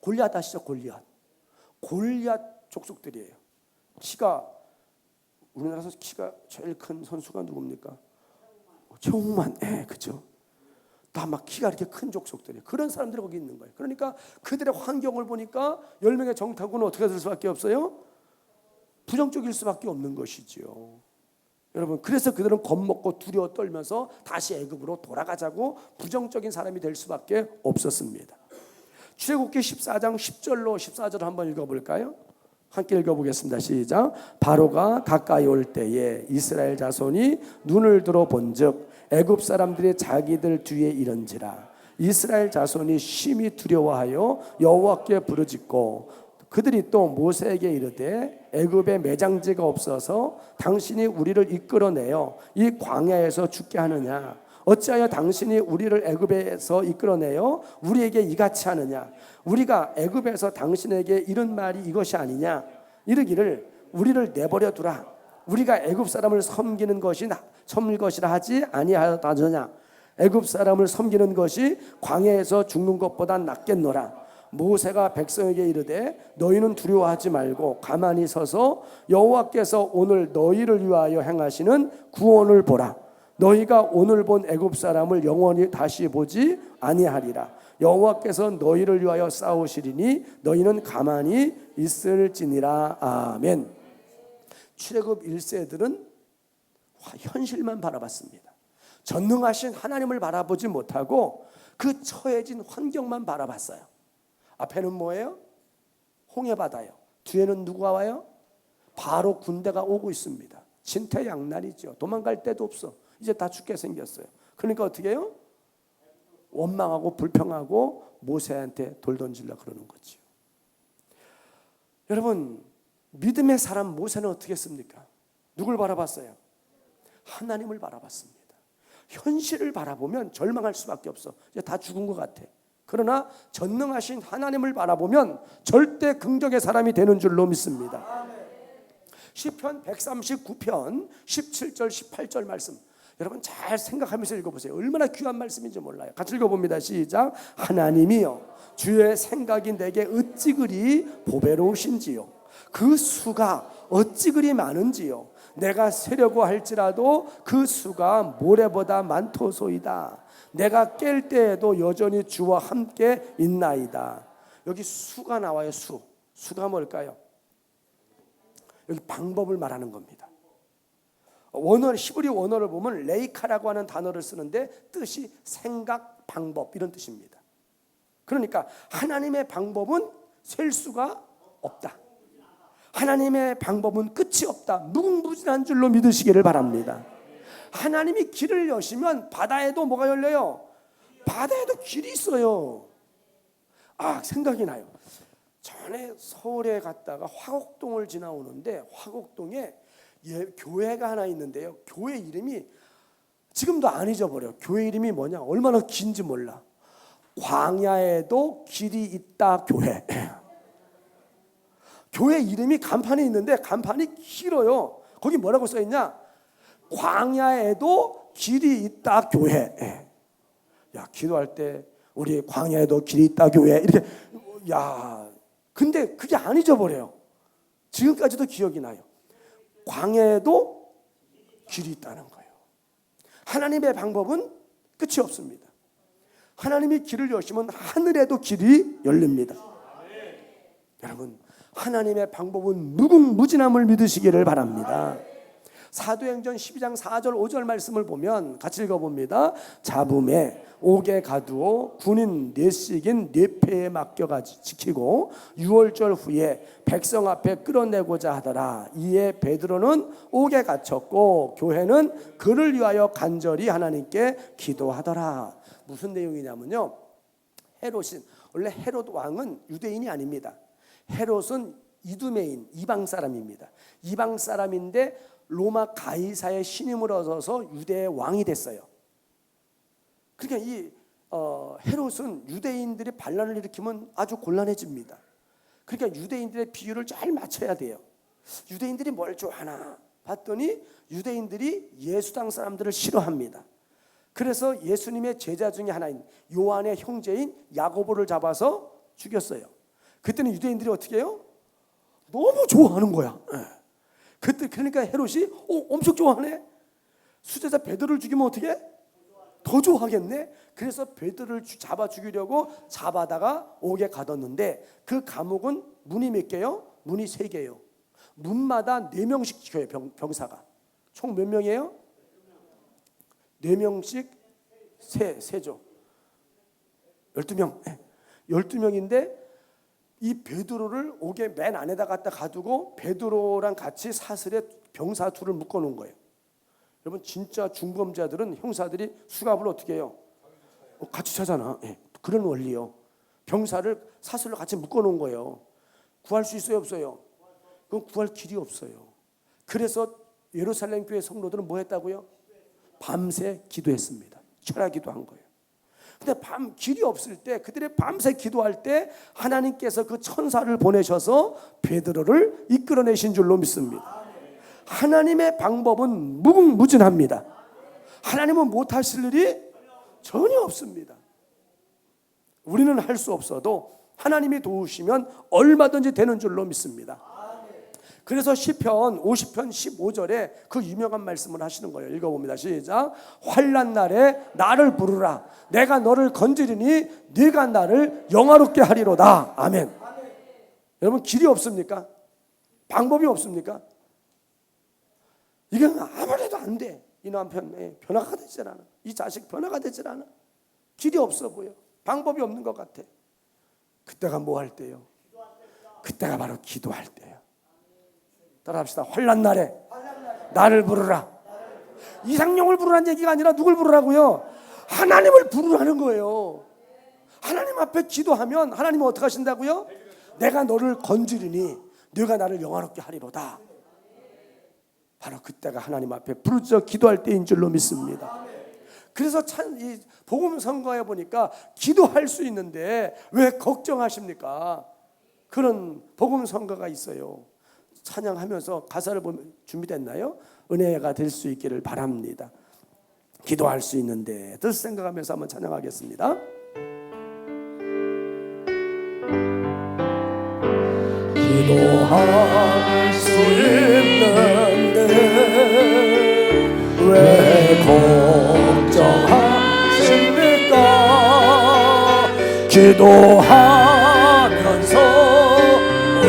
골리앗 아시죠? 골리앗 족속들이에요. 우리나라에서 키가 제일 큰 선수가 누굽니까? 최홍만. 그죠? 다 막 키가 이렇게 큰 족속들이에요. 그런 사람들이 거기 있는 거예요. 그러니까 그들의 환경을 보니까 10명의 정탐꾼은 어떻게 될 수밖에 없어요? 부정적일 수밖에 없는 것이지요. 여러분, 그래서 그들은 겁먹고 두려워 떨면서 다시 애굽으로 돌아가자고 부정적인 사람이 될 수밖에 없었습니다. 출애굽기 14장 10절로 14절 한번 읽어볼까요? 함께 읽어보겠습니다. 시작. 바로가 가까이 올 때에 이스라엘 자손이 눈을 들어 본즉 애굽 사람들이 자기들 뒤에 이른지라. 이스라엘 자손이 심히 두려워하여 여호와께 부르짖고 그들이 또 모세에게 이르되 애굽에 매장지가 없어서 당신이 우리를 이끌어내어 이 광야에서 죽게 하느냐? 어찌하여 당신이 우리를 애굽에서 이끌어내어 우리에게 이같이 하느냐? 우리가 애굽에서 당신에게 이런 말이 이것이 아니냐? 이르기를 우리를 내버려 두라. 우리가 애굽 사람을 섬기는 것이라 하지 아니하다느냐? 애굽 사람을 섬기는 것이 광야에서 죽는 것보다 낫겠노라. 모세가 백성에게 이르되 너희는 두려워하지 말고 가만히 서서 여호와께서 오늘 너희를 위하여 행하시는 구원을 보라. 너희가 오늘 본 애굽 사람을 영원히 다시 보지 아니하리라. 여호와께서 너희를 위하여 싸우시리니 너희는 가만히 있을지니라. 아멘. 출애굽 1세들은 현실만 바라봤습니다. 전능하신 하나님을 바라보지 못하고 그 처해진 환경만 바라봤어요. 앞에는 뭐예요? 홍해바다요. 뒤에는 누가 와요? 바로 군대가 오고 있습니다. 진퇴양난이죠. 도망갈 데도 없어. 이제 다 죽게 생겼어요. 그러니까 어떻게 해요? 원망하고 불평하고 모세한테 돌 던지려고 그러는 거죠. 여러분, 믿음의 사람 모세는 어떻게 했습니까? 누굴 바라봤어요? 하나님을 바라봤습니다. 현실을 바라보면 절망할 수밖에 없어. 이제 다 죽은 것 같아. 그러나 전능하신 하나님을 바라보면 절대 긍정의 사람이 되는 줄로 믿습니다. 시편 139편 17절 18절 말씀, 여러분 잘 생각하면서 읽어보세요. 얼마나 귀한 말씀인지 몰라요. 같이 읽어봅니다. 시작. 하나님이여, 주의 생각이 내게 어찌 그리 보배로우신지요. 그 수가 어찌 그리 많은지요. 내가 세려고 할지라도 그 수가 모래보다 많도소이다. 내가 깰 때에도 여전히 주와 함께 있나이다. 여기 수가 나와요. 수가 뭘까요? 여기 방법을 말하는 겁니다. 원어, 히브리 원어를 보면 레이카라고 하는 단어를 쓰는데 뜻이 생각, 방법 이런 뜻입니다. 그러니까 하나님의 방법은 셀 수가 없다. 하나님의 방법은 끝이 없다. 무궁무진한 줄로 믿으시기를 바랍니다. 하나님이 길을 여시면 바다에도 뭐가 열려요? 바다에도 길이 있어요. 생각이 나요. 전에 서울에 갔다가 화곡동을 지나오는데 화곡동에 교회가 하나 있는데요. 교회 이름이 지금도 안 잊어버려요. 교회 이름이 뭐냐? 얼마나 긴지 몰라. 광야에도 길이 있다 교회. 교회 이름이 간판이 있는데 간판이 길어요. 거기 뭐라고 써있냐? 광야에도 길이 있다 교회. 야, 기도할 때 우리 광야에도 길이 있다 교회 이렇게. 근데 그게 안 잊어버려요. 지금까지도 기억이 나요. 광야에도 길이 있다는 거예요. 하나님의 방법은 끝이 없습니다. 하나님이 길을 여시면 하늘에도 길이 열립니다. 여러분, 하나님의 방법은 무궁무진함을 믿으시기를 바랍니다. 사도행전 12장 4절 5절 말씀을 보면 같이 읽어봅니다. 잡음에 옥에 가두어 군인 넷씩인 뇌패에 맡겨 지키고 6월절 후에 백성 앞에 끌어내고자 하더라. 이에 베드로는 옥에 갇혔고 교회는 그를 위하여 간절히 하나님께 기도하더라. 무슨 내용이냐면요, 헤롯은, 원래 헤롯 왕은 유대인이 아닙니다. 헤롯은 이두메인, 이방 사람입니다. 이방 사람인데 로마 가이사의 신임을 얻어서 유대의 왕이 됐어요. 그러니까 이 헤롯은 유대인들이 반란을 일으키면 아주 곤란해집니다. 그러니까 유대인들의 비율을 잘 맞춰야 돼요. 유대인들이 뭘 좋아하나 봤더니 유대인들이 예수당 사람들을 싫어합니다. 그래서 예수님의 제자 중에 하나인 요한의 형제인 야고보를 잡아서 죽였어요. 그때는 유대인들이 어떻게 해요? 너무 좋아하는 거야. 그때 그러니까 헤롯이 엄청 좋아하네. 수제자 베드로를 죽이면 어떻게? 더 좋아하겠네. 그래서 베드로를 잡아 죽이려고 잡아다가 옥에 가뒀는데 그 감옥은 문이 몇 개요? 문이 3개요. 문마다 4명씩 지켜요. 병사가. 총 몇 명이에요? 4명씩 세죠. 12명. 12명인데 이 베드로를 옥에 맨 안에다 갖다 가두고 베드로랑 같이 사슬에 병사 둘을 묶어놓은 거예요. 여러분, 진짜 중범자들은 형사들이 수갑을 어떻게 해요? 같이 차잖아. 그런 원리요. 병사를 사슬로 같이 묶어놓은 거예요. 구할 수 있어요, 없어요? 그건 구할 길이 없어요. 그래서 예루살렘 교회 성도들은 뭐 했다고요? 밤새 기도했습니다. 철야기도 한 거예요. 근데 길이 없을 때, 그들의 밤새 기도할 때 하나님께서 그 천사를 보내셔서 베드로를 이끌어내신 줄로 믿습니다. 하나님의 방법은 무궁무진합니다. 하나님은 못하실 일이 전혀 없습니다. 우리는 할 수 없어도 하나님이 도우시면 얼마든지 되는 줄로 믿습니다. 그래서 시편 50편 15절에 그 유명한 말씀을 하시는 거예요. 읽어봅니다. 시작. 환난 날에 나를 부르라. 내가 너를 건지리니 네가 나를 영화롭게 하리로다. 아멘. 여러분, 길이 없습니까? 방법이 없습니까? 이건 아무래도 안 돼. 이 남편 변화가 되질 않아. 이 자식 변화가 되질 않아. 길이 없어 보여. 방법이 없는 것 같아. 그때가 뭐 할 때요? 그때가 바로 기도할 때예요. 따라합시다. 환난 날에 나를 부르라. 이상용을 부르라는 얘기가 아니라 누굴 부르라고요? 하나님을 부르라는 거예요. 하나님 앞에 기도하면 하나님은 어떻게 하신다고요? 내가 너를 건지리니 네가 나를 영화롭게 하리로다. 바로 그때가 하나님 앞에 부르짖어 기도할 때인 줄로 믿습니다. 그래서 참 이 복음 선거에 보니까 기도할 수 있는데 왜 걱정하십니까? 그런 복음 선거가 있어요. 찬양하면서 가사를 보면 준비됐나요? 은혜가 될 수 있기를 바랍니다. 기도할 수 있는데 뜻 생각하면서 한번 찬양하겠습니다. 기도할 수 있는데 왜 걱정하십니까? 기도하면서 왜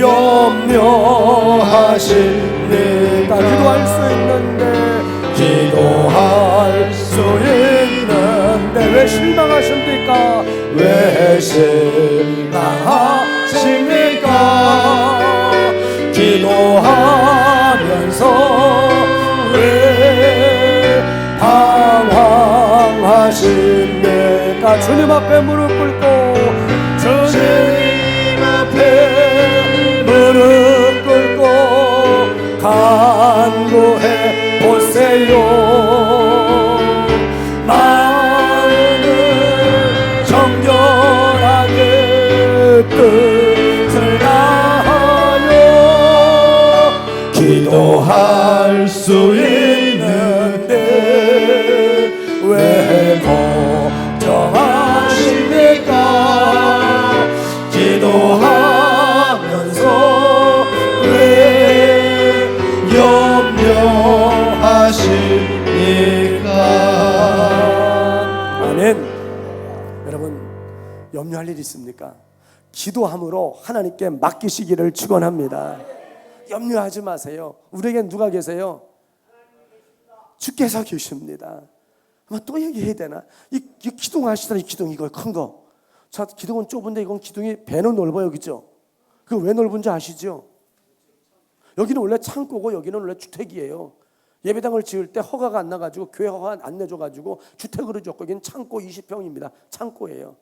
염려하십니까? 기도할 수 있는데 기도할 수 있는데 왜 실망하십니까? 왜 실망하십니까? 기도하면서 왜 방황하십니까? 주님 앞에 무릎 꿇고 주님 앞에 무릎 꿇고 간구해 보세요. 마음을 정결하게 뜻을 다하여 기도할 수 있는데 왜 걱정하십니까? 기도하면서 왜 염려하십니까? 아멘. 여러분, 염려할 일 있습니까? 기도함으로 하나님께 맡기시기를 축원합니다. 염려하지 마세요. 우리에겐 누가 계세요? 주께서 계십니다. 아마 또 얘기해야 되나? 이 기둥 아시잖아요. 이 기둥 이거 큰 거. 자, 기둥은 좁은데 이건 기둥이 배는 넓어요, 그죠? 그 왜 넓은지 아시죠? 여기는 원래 창고고 여기는 원래 주택이에요. 예배당을 지을 때 허가가 안 나가지고 교회 허가 안 내줘가지고 주택으로 줬고 여기는 창고 20평입니다. 창고예요.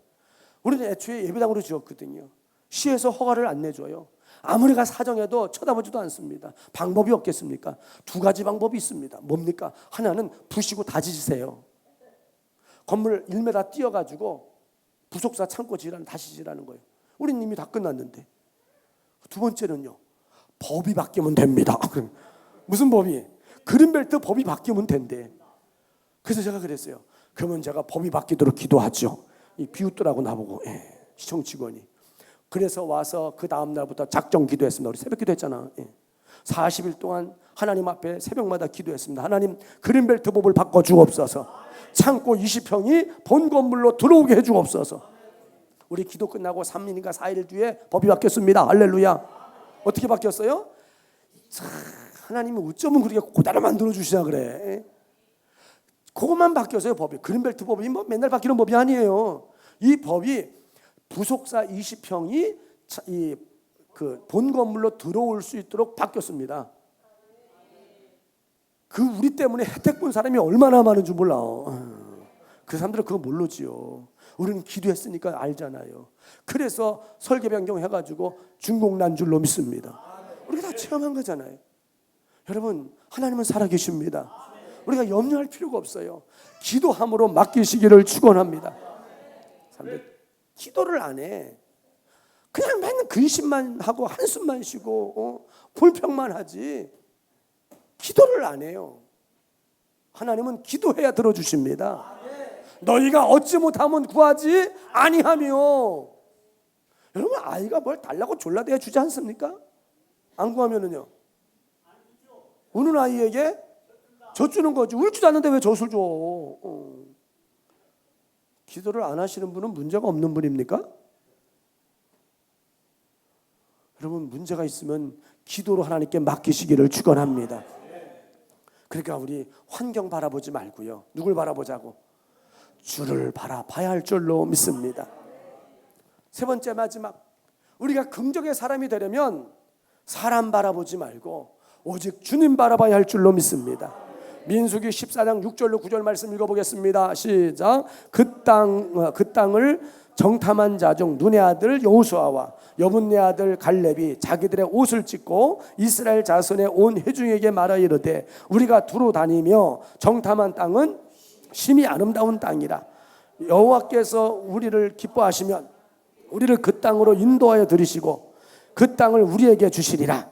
우리는 애초에 예배당으로 지었거든요. 시에서 허가를 안 내줘요. 아무리가 사정해도 쳐다보지도 않습니다. 방법이 없겠습니까? 두 가지 방법이 있습니다. 뭡니까? 하나는 부시고 다 지으세요. 건물 1m 띄어가지고 부속사 창고 지으라는 다시 지으라는 거예요. 우리는 이미 다 끝났는데. 두 번째는요. 법이 바뀌면 됩니다. 무슨 법이? 그린벨트 법이 바뀌면 된대. 그래서 제가 그랬어요. 그러면 제가 법이 바뀌도록 기도하죠. 이 비웃더라고 나보고 시청 직원이. 그래서 와서 그 다음 날부터 작정 기도했습니다. 우리 새벽 기도했잖아. 40일 동안 하나님 앞에 새벽마다 기도했습니다. 하나님 그린벨트 법을 바꿔주옵소서. 창고 20평이 본 건물로 들어오게 해주옵소서. 우리 기도 끝나고 3일인가 4일 뒤에 법이 바뀌었습니다. 할렐루야. 어떻게 바뀌었어요? 하나님은 어쩌면 그렇게 고다를 만들어 주시나 그래. 그것만 바뀌었어요. 법이. 그린벨트 법이 뭐 맨날 바뀌는 법이 아니에요. 이 법이 부속사 20평이 이 그 본 건물로 들어올 수 있도록 바뀌었습니다. 그 우리 때문에 혜택 본 사람이 얼마나 많은 줄 몰라. 그 사람들은 그거 모르지요. 우리는 기도했으니까 알잖아요. 그래서 설계 변경해가지고 준공난 줄로 믿습니다. 우리가 다 체험한 거잖아요. 여러분, 하나님은 살아계십니다. 우리가 염려할 필요가 없어요. 기도함으로 맡기시기를 축원합니다. 사람들 기도를 안 해. 그냥 맨날 근심만 하고 한숨만 쉬고 불평만 하지 기도를 안 해요. 하나님은 기도해야 들어주십니다. 너희가 얻지 못하면 구하지 아니하며. 여러분, 아이가 뭘 달라고 졸라대야 주지 않습니까? 안 구하면은요. 우는 아이에게 젖주는 거지. 울지도 않는데 왜 젖을 줘? 기도를 안 하시는 분은 문제가 없는 분입니까? 여러분, 문제가 있으면 기도로 하나님께 맡기시기를 축원합니다. 그러니까 우리 환경 바라보지 말고요. 누굴 바라보자고? 주를 바라봐야 할 줄로 믿습니다. 세 번째 마지막, 우리가 긍정의 사람이 되려면 사람 바라보지 말고 오직 주님 바라봐야 할 줄로 믿습니다. 민수기 14장 6절로 9절 말씀 읽어보겠습니다. 시작. 그 땅을 정탐한 자 중 눈의 아들 여호수아와 여분네 아들 갈렙이 자기들의 옷을 찢고 이스라엘 자손의 온 회중에게 말하 이르되 우리가 두루 다니며 정탐한 땅은 심히 아름다운 땅이라. 여호와께서 우리를 기뻐하시면 우리를 그 땅으로 인도하여 들이시고 그 땅을 우리에게 주시리라.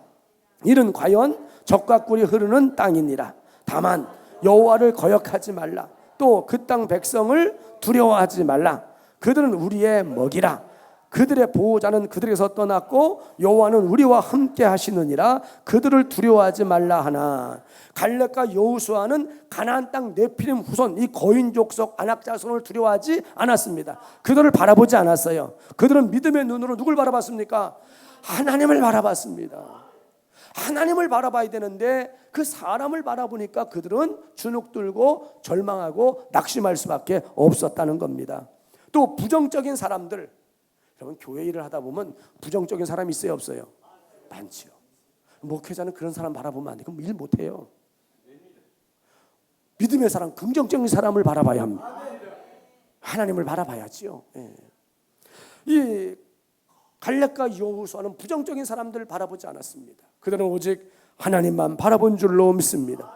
이는 과연 젖과 꿀이 흐르는 땅이니라. 다만 여호와를 거역하지 말라. 또 그 땅 백성을 두려워하지 말라. 그들은 우리의 먹이라. 그들의 보호자는 그들에게서 떠났고 여호와는 우리와 함께 하시느니라. 그들을 두려워하지 말라 하나. 갈렙과 여호수아는 가나안 땅 네피림 후손 이 거인 족속 아낙 자손을 두려워하지 않았습니다. 그들을 바라보지 않았어요. 그들은 믿음의 눈으로 누굴 바라봤습니까? 하나님을 바라봤습니다. 하나님을 바라봐야 되는데 그 사람을 바라보니까 그들은 주눅 들고 절망하고 낙심할 수밖에 없었다는 겁니다. 또 부정적인 사람들, 여러분 교회 일을 하다 보면 부정적인 사람이 있어요 없어요? 많지요. 목회자는 그런 사람 바라보면 안 돼. 그럼 일 못해요. 믿음의 사람, 긍정적인 사람을 바라봐야 합니다. 하나님을 바라봐야지요. 이 갈렙과 여호수아는 부정적인 사람들을 바라보지 않았습니다. 그들은 오직 하나님만 바라본 줄로 믿습니다.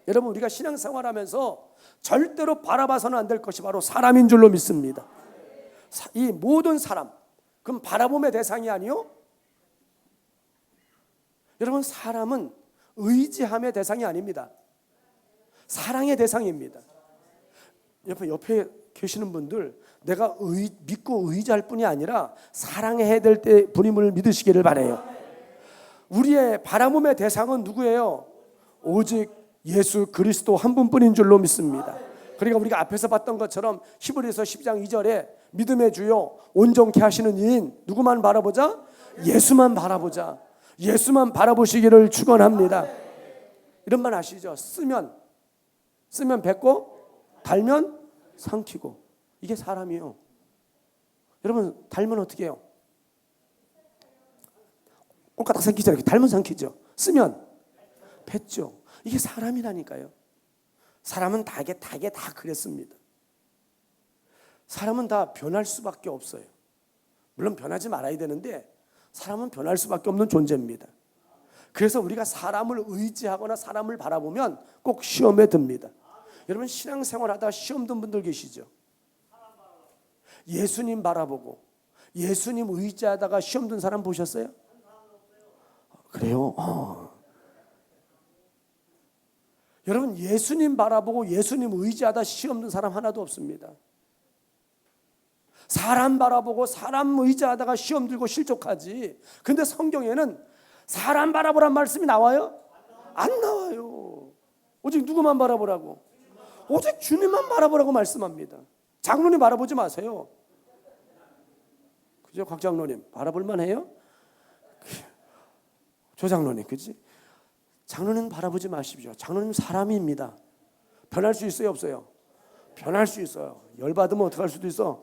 여러분 우리가 신앙생활하면서 절대로 바라봐서는 안 될 것이 바로 사람인 줄로 믿습니다. 이 모든 사람, 그럼 바라봄의 대상이 아니요? 여러분 사람은 의지함의 대상이 아닙니다. 사랑의 대상입니다. 옆에 계시는 분들 내가 믿고 의지할 뿐이 아니라 사랑해야 될 때 분임을 믿으시기를 바라요. 우리의 바라봄의 대상은 누구예요? 오직 예수 그리스도 한 분뿐인 줄로 믿습니다. 그러니까 우리가 앞에서 봤던 것처럼 히브리서 10장 2절에 믿음의 주요 온전케 하시는 이인 누구만 바라보자? 예수만 바라보자. 예수만 바라보시기를 축원합니다. 이런 말 아시죠? 쓰면 뱉고 달면 삼키고. 이게 사람이에요. 여러분 달면 어떻게 해요? 꼴까딱 삼키잖아요. 달면 삼키죠. 쓰면 뱉죠. 이게 사람이라니까요. 사람은 다 그랬습니다. 사람은 다 변할 수밖에 없어요. 물론 변하지 말아야 되는데 사람은 변할 수밖에 없는 존재입니다. 그래서 우리가 사람을 의지하거나 사람을 바라보면 꼭 시험에 듭니다. 여러분 신앙생활하다 시험 든 분들 계시죠? 예수님 바라보고 예수님 의지하다가 시험 든 사람 보셨어요? 그래요? 여러분 예수님 바라보고 예수님 의지하다 시험 든 사람 하나도 없습니다. 사람 바라보고 사람 의지하다가 시험 들고 실족하지. 근데 성경에는 사람 바라보란 말씀이 나와요? 안 나와요. 오직 누구만 바라보라고? 오직 주님만 바라보라고 말씀합니다. 장로님 바라보지 마세요. 그죠? 곽 장로님 바라볼 만해요? 조 장로님 그지? 장로님 바라보지 마십시오. 장로님 사람입니다. 변할 수 있어요 없어요? 변할 수 있어요. 열받으면 어떡할 수도 있어.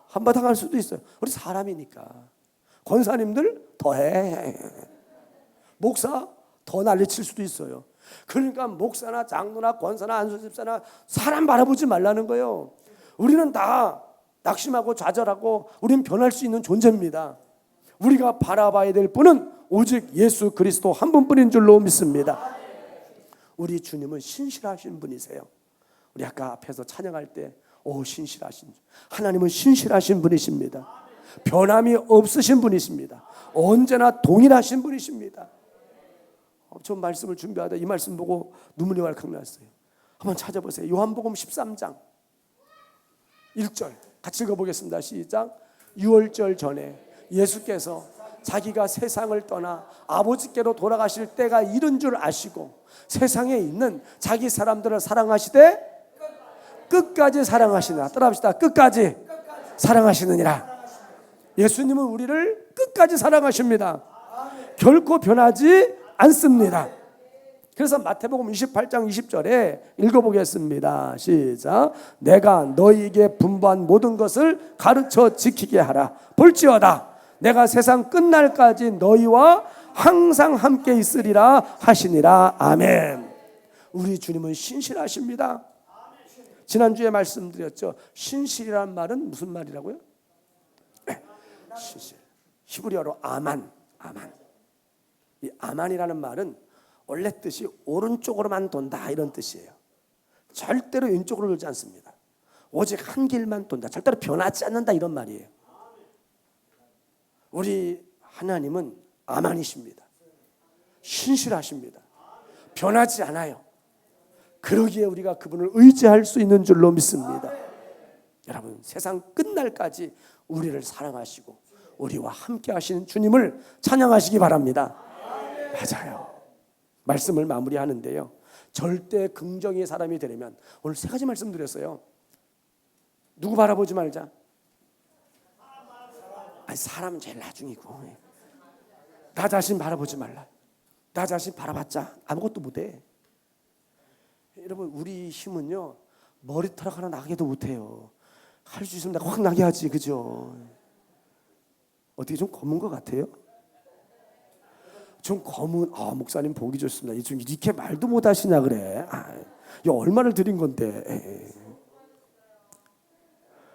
한바탕 할 수도 있어요. 우리 사람이니까. 권사님들 더해. 목사 더 난리칠 수도 있어요. 그러니까 목사나 장로나 권사나 안수집사나 사람 바라보지 말라는 거예요. 우리는 다 낙심하고 좌절하고 우리는 변할 수 있는 존재입니다. 우리가 바라봐야 될 분은 오직 예수 그리스도 한 분뿐인 줄로 믿습니다. 우리 주님은 신실하신 분이세요. 우리 아까 앞에서 찬양할 때 신실하신 하나님은 신실하신 분이십니다. 변함이 없으신 분이십니다. 언제나 동일하신 분이십니다. 저 말씀을 준비하다 이 말씀 보고 눈물이 왈칵 났어요. 한번 찾아보세요. 요한복음 13장 1절 같이 읽어보겠습니다. 시작. 유월절 전에 예수께서 자기가 세상을 떠나 아버지께로 돌아가실 때가 이른 줄 아시고 세상에 있는 자기 사람들을 사랑하시되 끝까지 사랑하시느라. 따라합시다. 끝까지 사랑하시느니라. 예수님은 우리를 끝까지 사랑하십니다. 결코 변하지 않습니다. 그래서 마태복음 28장 20절에 읽어보겠습니다. 시작. 내가 너희에게 분부한 모든 것을 가르쳐 지키게 하라. 볼지어다 내가 세상 끝날까지 너희와 항상 함께 있으리라 하시니라. 아멘. 우리 주님은 신실하십니다. 지난주에 말씀드렸죠. 신실이란 말은 무슨 말이라고요? 신실. 히브리어로 아만. 이 아만이라는 말은 원래 뜻이 오른쪽으로만 돈다 이런 뜻이에요. 절대로 왼쪽으로 돌지 않습니다. 오직 한 길만 돈다. 절대로 변하지 않는다 이런 말이에요. 우리 하나님은 아만이십니다. 신실하십니다. 변하지 않아요. 그러기에 우리가 그분을 의지할 수 있는 줄로 믿습니다. 여러분, 세상 끝날까지 우리를 사랑하시고 우리와 함께 하시는 주님을 찬양하시기 바랍니다. 맞아요. 말씀을 마무리하는데요, 절대 긍정의 사람이 되려면 오늘 세 가지 말씀드렸어요. 누구 바라보지 말자. 아니, 사람은 제일 나중이고, 나 자신 바라보지 말라. 나 자신 바라봤자 아무것도 못해. 여러분, 우리 힘은요, 머리털 하나 나게도 못해요. 할 수 있으면 확 나게 하지, 그죠? 어떻게 좀 검은 것 같아요? 좀 검은, 목사님 보기 좋습니다. 좀 이렇게 말도 못 하시냐 그래. 야, 얼마를 드린 건데.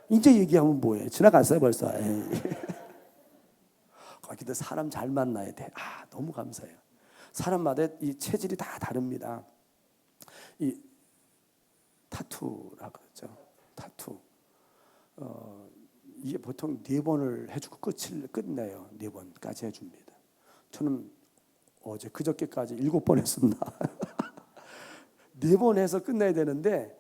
이제 얘기하면 뭐해? 지나갔어요 벌써. 근데 사람 잘 만나야 돼. 너무 감사해요. 사람마다 이 체질이 다 다릅니다. 이 타투라고 그러죠. 타투. 이게 보통 4번을 해주고 끝내요. 4번까지 해줍니다. 저는 어제 그저께까지 7번 했습니다. 4번 해서 끝내야 되는데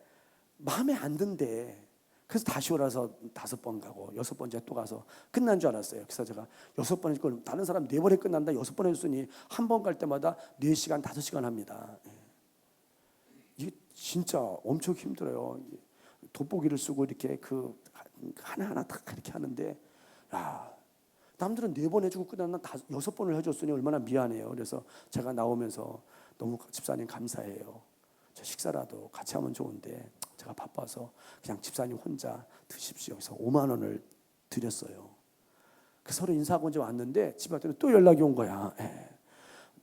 마음에 안 든대. 그래서 다시 오라서 5번 가고 6번째 또 가서 끝난 줄 알았어요. 그래서 제가 6번 했고, 다른 사람 4번에 끝난다 6번 했으니 한 번 갈 때마다 4시간 5시간 합니다. 이게 진짜 엄청 힘들어요. 돋보기를 쓰고 이렇게 그 하나하나 다 이렇게 하는데, 남들은 4번 해주고 끝났나 6번을 해줬으니 얼마나 미안해요. 그래서 제가 나오면서 너무 집사님 감사해요. 저 식사라도 같이 하면 좋은데 제가 바빠서 그냥 집사님 혼자 드십시오. 그래서 5만 원을 드렸어요. 그 서로 인사하고 이제 왔는데 집에 왔더니 또 연락이 온 거야.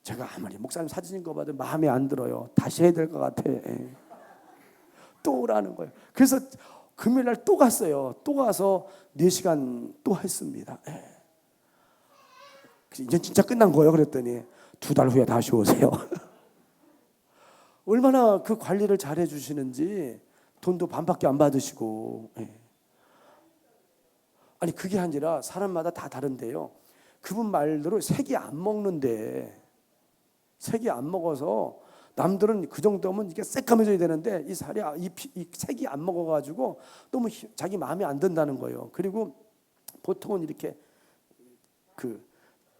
제가 아무리 목사님 사진 거 봐도 마음에 안 들어요. 다시 해야 될 것 같아. 또 오라는 거예요. 그래서 금요일 날 또 갔어요. 또 가서 4시간 또 했습니다. 이제 진짜 끝난 거예요. 그랬더니 2달 후에 다시 오세요. 얼마나 그 관리를 잘 해주시는지. 돈도 반밖에 안 받으시고. 아니, 그게 아니라 사람마다 다 다른데요, 그분 말대로 색이 안 먹는데, 색이 안 먹어서 남들은 그 정도면 이게 새까매져야 되는데 이 색이 안 먹어가지고 너무 자기 마음에 안 든다는 거예요. 그리고 보통은 이렇게 그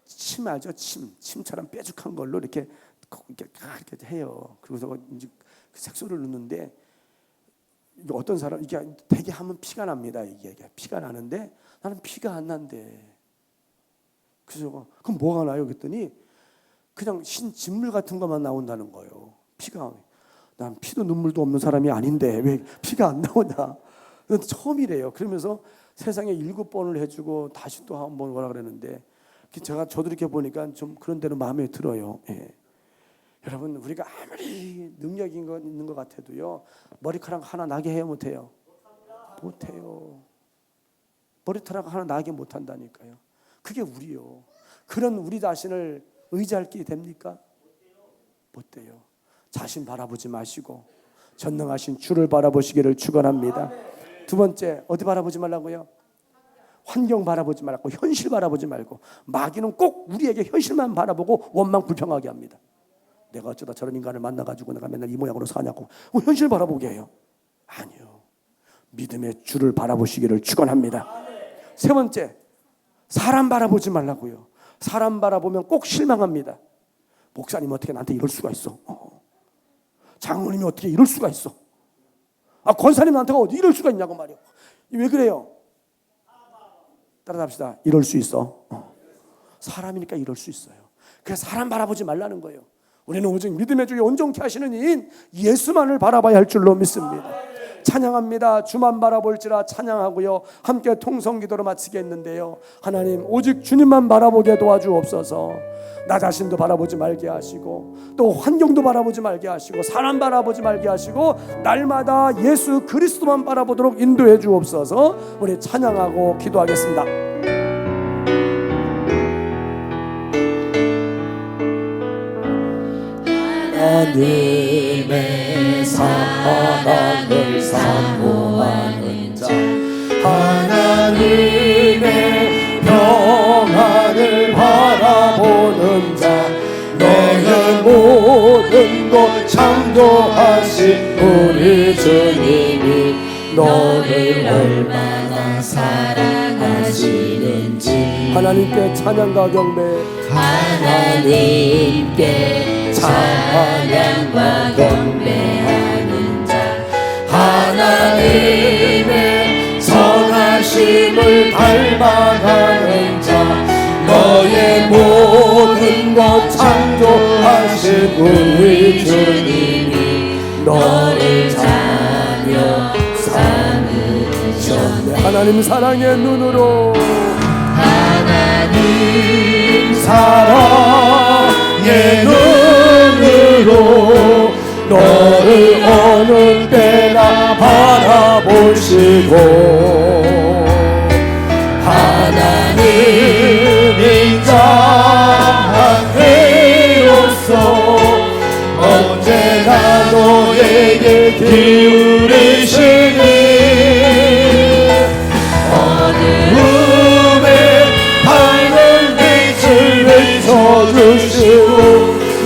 침 알죠? 침처럼 뾰족한 걸로 이렇게 해요. 그리고 이제 색소를 넣는데, 어떤 사람 이게 되게 하면 피가 납니다. 이게 피가 나는데 나는 피가 안 난대. 그래서 그럼 뭐가 나요? 그랬더니 그냥 신진물 같은 것만 나온다는 거예요. 피가. 난 피도 눈물도 없는 사람이 아닌데 왜 피가 안 나오냐? 처음이래요. 그러면서 세상에 7번을 해주고 다시 또 한 번 오라 그랬는데, 저도 이렇게 보니까 좀 그런 대로 마음에 들어요. 여러분, 우리가 아무리 능력이 있는 것 같아도요, 머리카락 하나 나게 해요, 못해요? 못해요. 머리카락 하나 나게 못한다니까요. 그게 우리요. 그런 우리 자신을 의지할 게 됩니까? 못 돼요. 자신 바라보지 마시고 전능하신 주를 바라보시기를 축원합니다. 2번째, 어디 바라보지 말라고요? 환경 바라보지 말고 현실 바라보지 말고. 마귀는 꼭 우리에게 현실만 바라보고 원망 불평하게 합니다. 내가 어쩌다 저런 인간을 만나가지고 내가 맨날 이 모양으로 사냐고 현실 바라보게 해요. 아니요. 믿음의 주를 바라보시기를 축원합니다. 3번째, 사람 바라보지 말라고요. 사람 바라보면 꼭 실망합니다. 목사님 어떻게 나한테 이럴 수가 있어? 장로님이 어떻게 이럴 수가 있어? 권사님 나한테 어디 이럴 수가 있냐고 말이요. 왜 그래요? 따라합시다. 이럴 수 있어. 사람이니까 이럴 수 있어요. 그래서 사람 바라보지 말라는 거예요. 우리는 오직 믿음의 주에 온전케 하시는 이인 예수만을 바라봐야 할 줄로 믿습니다. 찬양합니다. 주만 바라볼지라 찬양하고요. 함께 통성기도로 마치겠는데요. 하나님 오직 주님만 바라보게 도와주옵소서. 나 자신도 바라보지 말게 하시고 또 환경도 바라보지 말게 하시고 사람 바라보지 말게 하시고 날마다 예수 그리스도만 바라보도록 인도해 주옵소서. 우리 찬양하고 기도하겠습니다. 하나님의 사랑을 사모하는 자, 하나님의 평안을 바라보는 자, 너의 모든 것 창조하신 우리 주님이 너를 얼마나 사랑하시는지 하나님께 찬양과 경배, 하나님께 찬양과 경배하는 자, 하나님의 선하심을 닮아가는 자, 너의 모든 것 창조하신 우리 주님이 너를 자녀 삼으셨네. 하나님 사랑의 눈으로, 하나님 사랑의 눈으로 너를 어느 때나 바라보시고, 하나님 인자한 회로서 언제나 너에게 기울이시니 어두움에 밝은 빛을 비춰주시고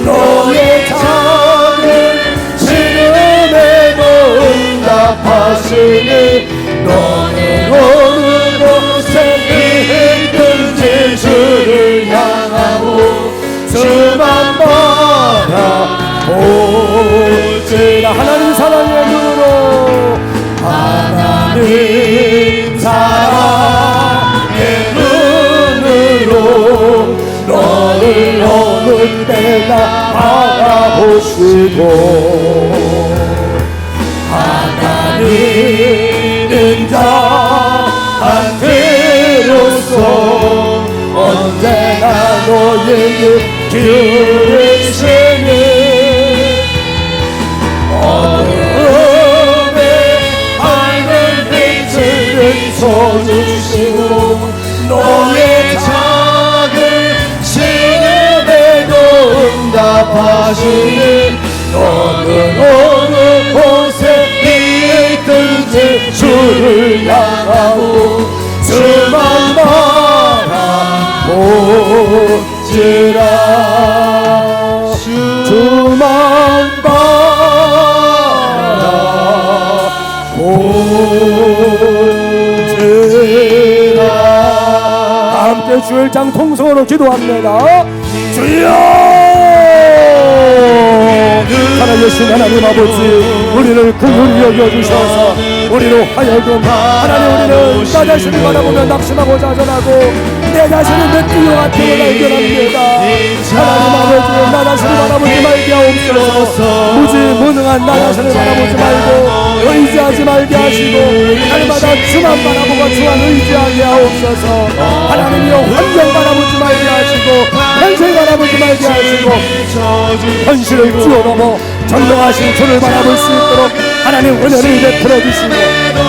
너의 작은 시름에도 응답하시니 너는 어느 곳에 있든지 주를 향하고 주만 바라볼지라. 하나님 사랑의 눈으로, 하나님 사랑의 눈으로 너를 어느 때나 바라보시고, 하나님 인자한 그로서 언제나 너에게 기울이시니 어둠에 밝은 빛을 비춰주시고 너의 작은 시름에도 응답하시니 너는 어느 곳에 있든지 주를 향하고 주만 바라볼지라. 주만 바라볼지라. 함께 주일 장 통성으로 기도합니다. 주여! 살아계신 하나님 아버지, 우리를 긍휼히 여겨주셔서 우리로 하여금 하나님 우리는 나 자신을 바라보며 낙심하고 자전하고 내 자신은 내 뛰어가 되고 발견합니다. 하나님 아버지, 나 자신을 바라보지 말게 하옵소서. 무지무능한 나 자신을 바라보지 말고 의지하지 말게 하시고 날마다 주만 바라보고 주만 의지하게 하옵소서. 하나님이여 환경 바라보지 말게 하시고 현실 바라보지 말게 하시고 현실을 뛰어넘어 전능하신 주를 바라볼 수 있도록 하나님 은혜를 베풀어 주시고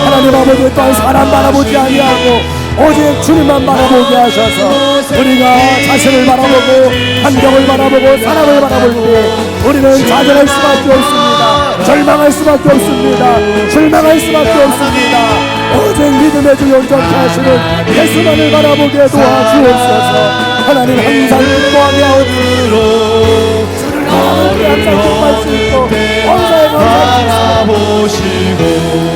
하나님 아버지 또한 사람 바라보지 아니하고 오직 주님만 바라보게 하셔서 우리가 자신을 바라보고 환경을 바라보고 사람을 바라볼 때 우리는 좌절할 수밖에 없습니다. 절망할 수밖에 없습니다. 실망할 수밖에 없습니다. 오직 믿음의 주 온전케 하시는 예수만을 바라보게 도와주옵소서. 하나님 항상 기뻐하게 하옵소서. 주를 바라볼 때 항상 기뻐할 수 있고 원사에 감사하시고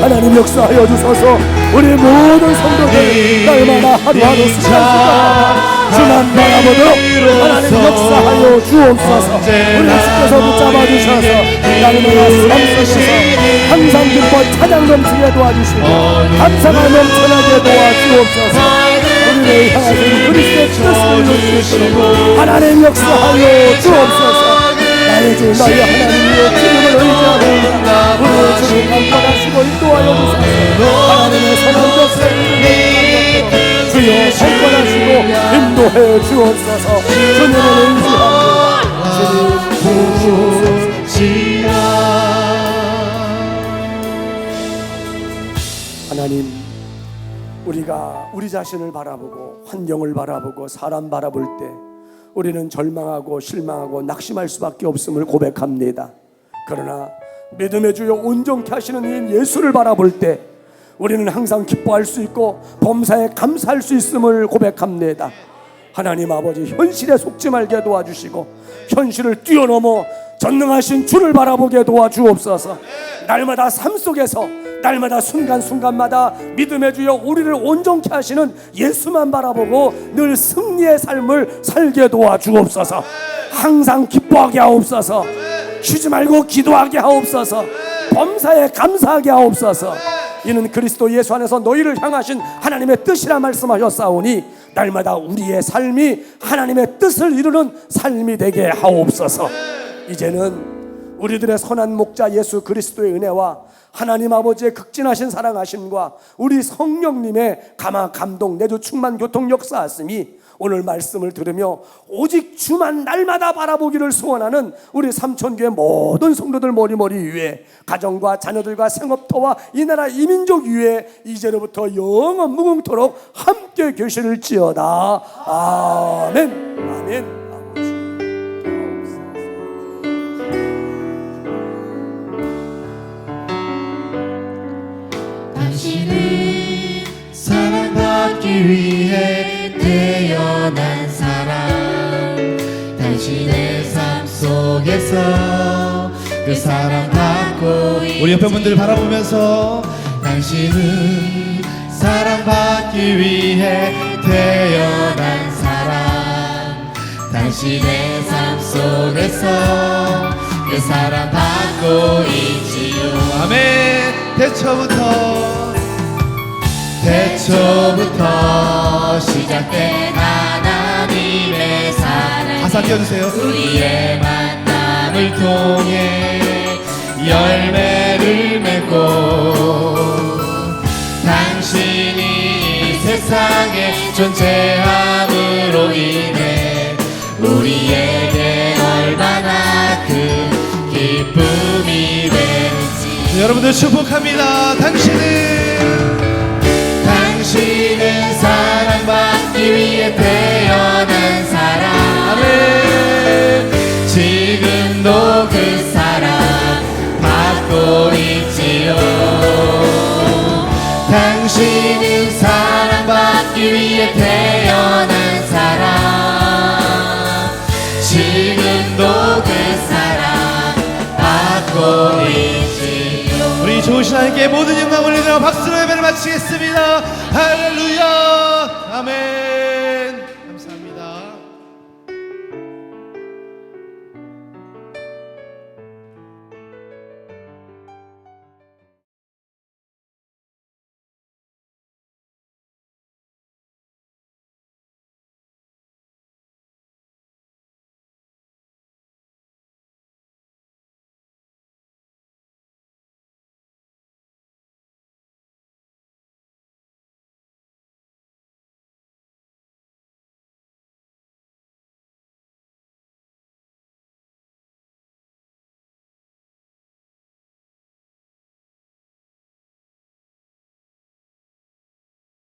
하나님 역사하여 주소서. 우리 모든 성도들 날마다 하루하루 수고하시고 주만 바라보도록 하나님 역사하여 주옵소서. 우리 주께서 붙잡아 주셔서 날마다 삶 속에서 항상 기뻐 찬양 넘치게 도와주시고 감사가 넘쳐나게 도와주옵소서. 우리를 향하신 그리스도의 뜻을 이루시고 하나님 역사하여 주옵소서. 나의 주 나의 하나님의 기름을 의지하고 우리를 주님 강권하시고 인도하여 주소서. 하나님의 선한 역사를 주여 강권하시고 인도해 주옵소서. 주님을 의지합니다. 주님 부지라. 하나님, 우리가 우리 자신을 바라보고 환경을 바라보고 사람 바라볼 때 우리는 절망하고 실망하고 낙심할 수밖에 없음을 고백합니다. 그러나 믿음의 주여 온전케 하시는 이 예수를 바라볼 때 우리는 항상 기뻐할 수 있고 범사에 감사할 수 있음을 고백합니다. 하나님 아버지, 현실에 속지 말게 도와주시고 현실을 뛰어넘어 전능하신 주를 바라보게 도와주옵소서. 날마다 삶 속에서 날마다 순간순간마다 믿음의 주여 우리를 온전케 하시는 예수만 바라보고 늘 승리의 삶을 살게 도와주옵소서. 항상 기뻐하게 하옵소서. 쉬지 말고 기도하게 하옵소서. 범사에 감사하게 하옵소서. 이는 그리스도 예수 안에서 너희를 향하신 하나님의 뜻이라 말씀하셨사오니 날마다 우리의 삶이 하나님의 뜻을 이루는 삶이 되게 하옵소서. 이제는 우리들의 선한 목자 예수 그리스도의 은혜와 하나님 아버지의 극진하신 사랑하심과 우리 성령님의 감화 감동 내주 충만 교통 역사하심이 오늘 말씀을 들으며 오직 주만 날마다 바라보기를 소원하는 우리 삼천교회 모든 성도들 머리머리 위에 가정과 자녀들과 생업터와 이 나라 이민족 위에 이제로부터 영원 무궁토록 함께 계실지어다. 아멘. 아멘. 당신은 사랑받기 위해 태어난 사람, 당신의 삶 속에서 그 사랑받고 우리 옆에 분들 바라보면서 당신은 사랑받기 위해 태어난 사람, 당신의 삶 속에서 그 사랑받고 있지요. 아멘. 태초부터 시작된 하나님의 사랑, 가사 띄워주세요. 우리의 만남을 통해 열매를 맺고 당신이 이 세상에 존재함으로 인해 우리에게 얼마나 큰 기쁨이 되는지. 여러분들 축복합니다. 당신은 사랑받기 위해 태어난 사람, 아멘. 지금도 그 사랑 받고 있지요. 당신은 사랑받기 위해 태어난 사람, 지금도 그 사랑 받고 있지요. 우리 좋으신 하나님께 모든 영광을 올리며 박수로 예배를 마치겠습니다. 할렐루야. 아멘.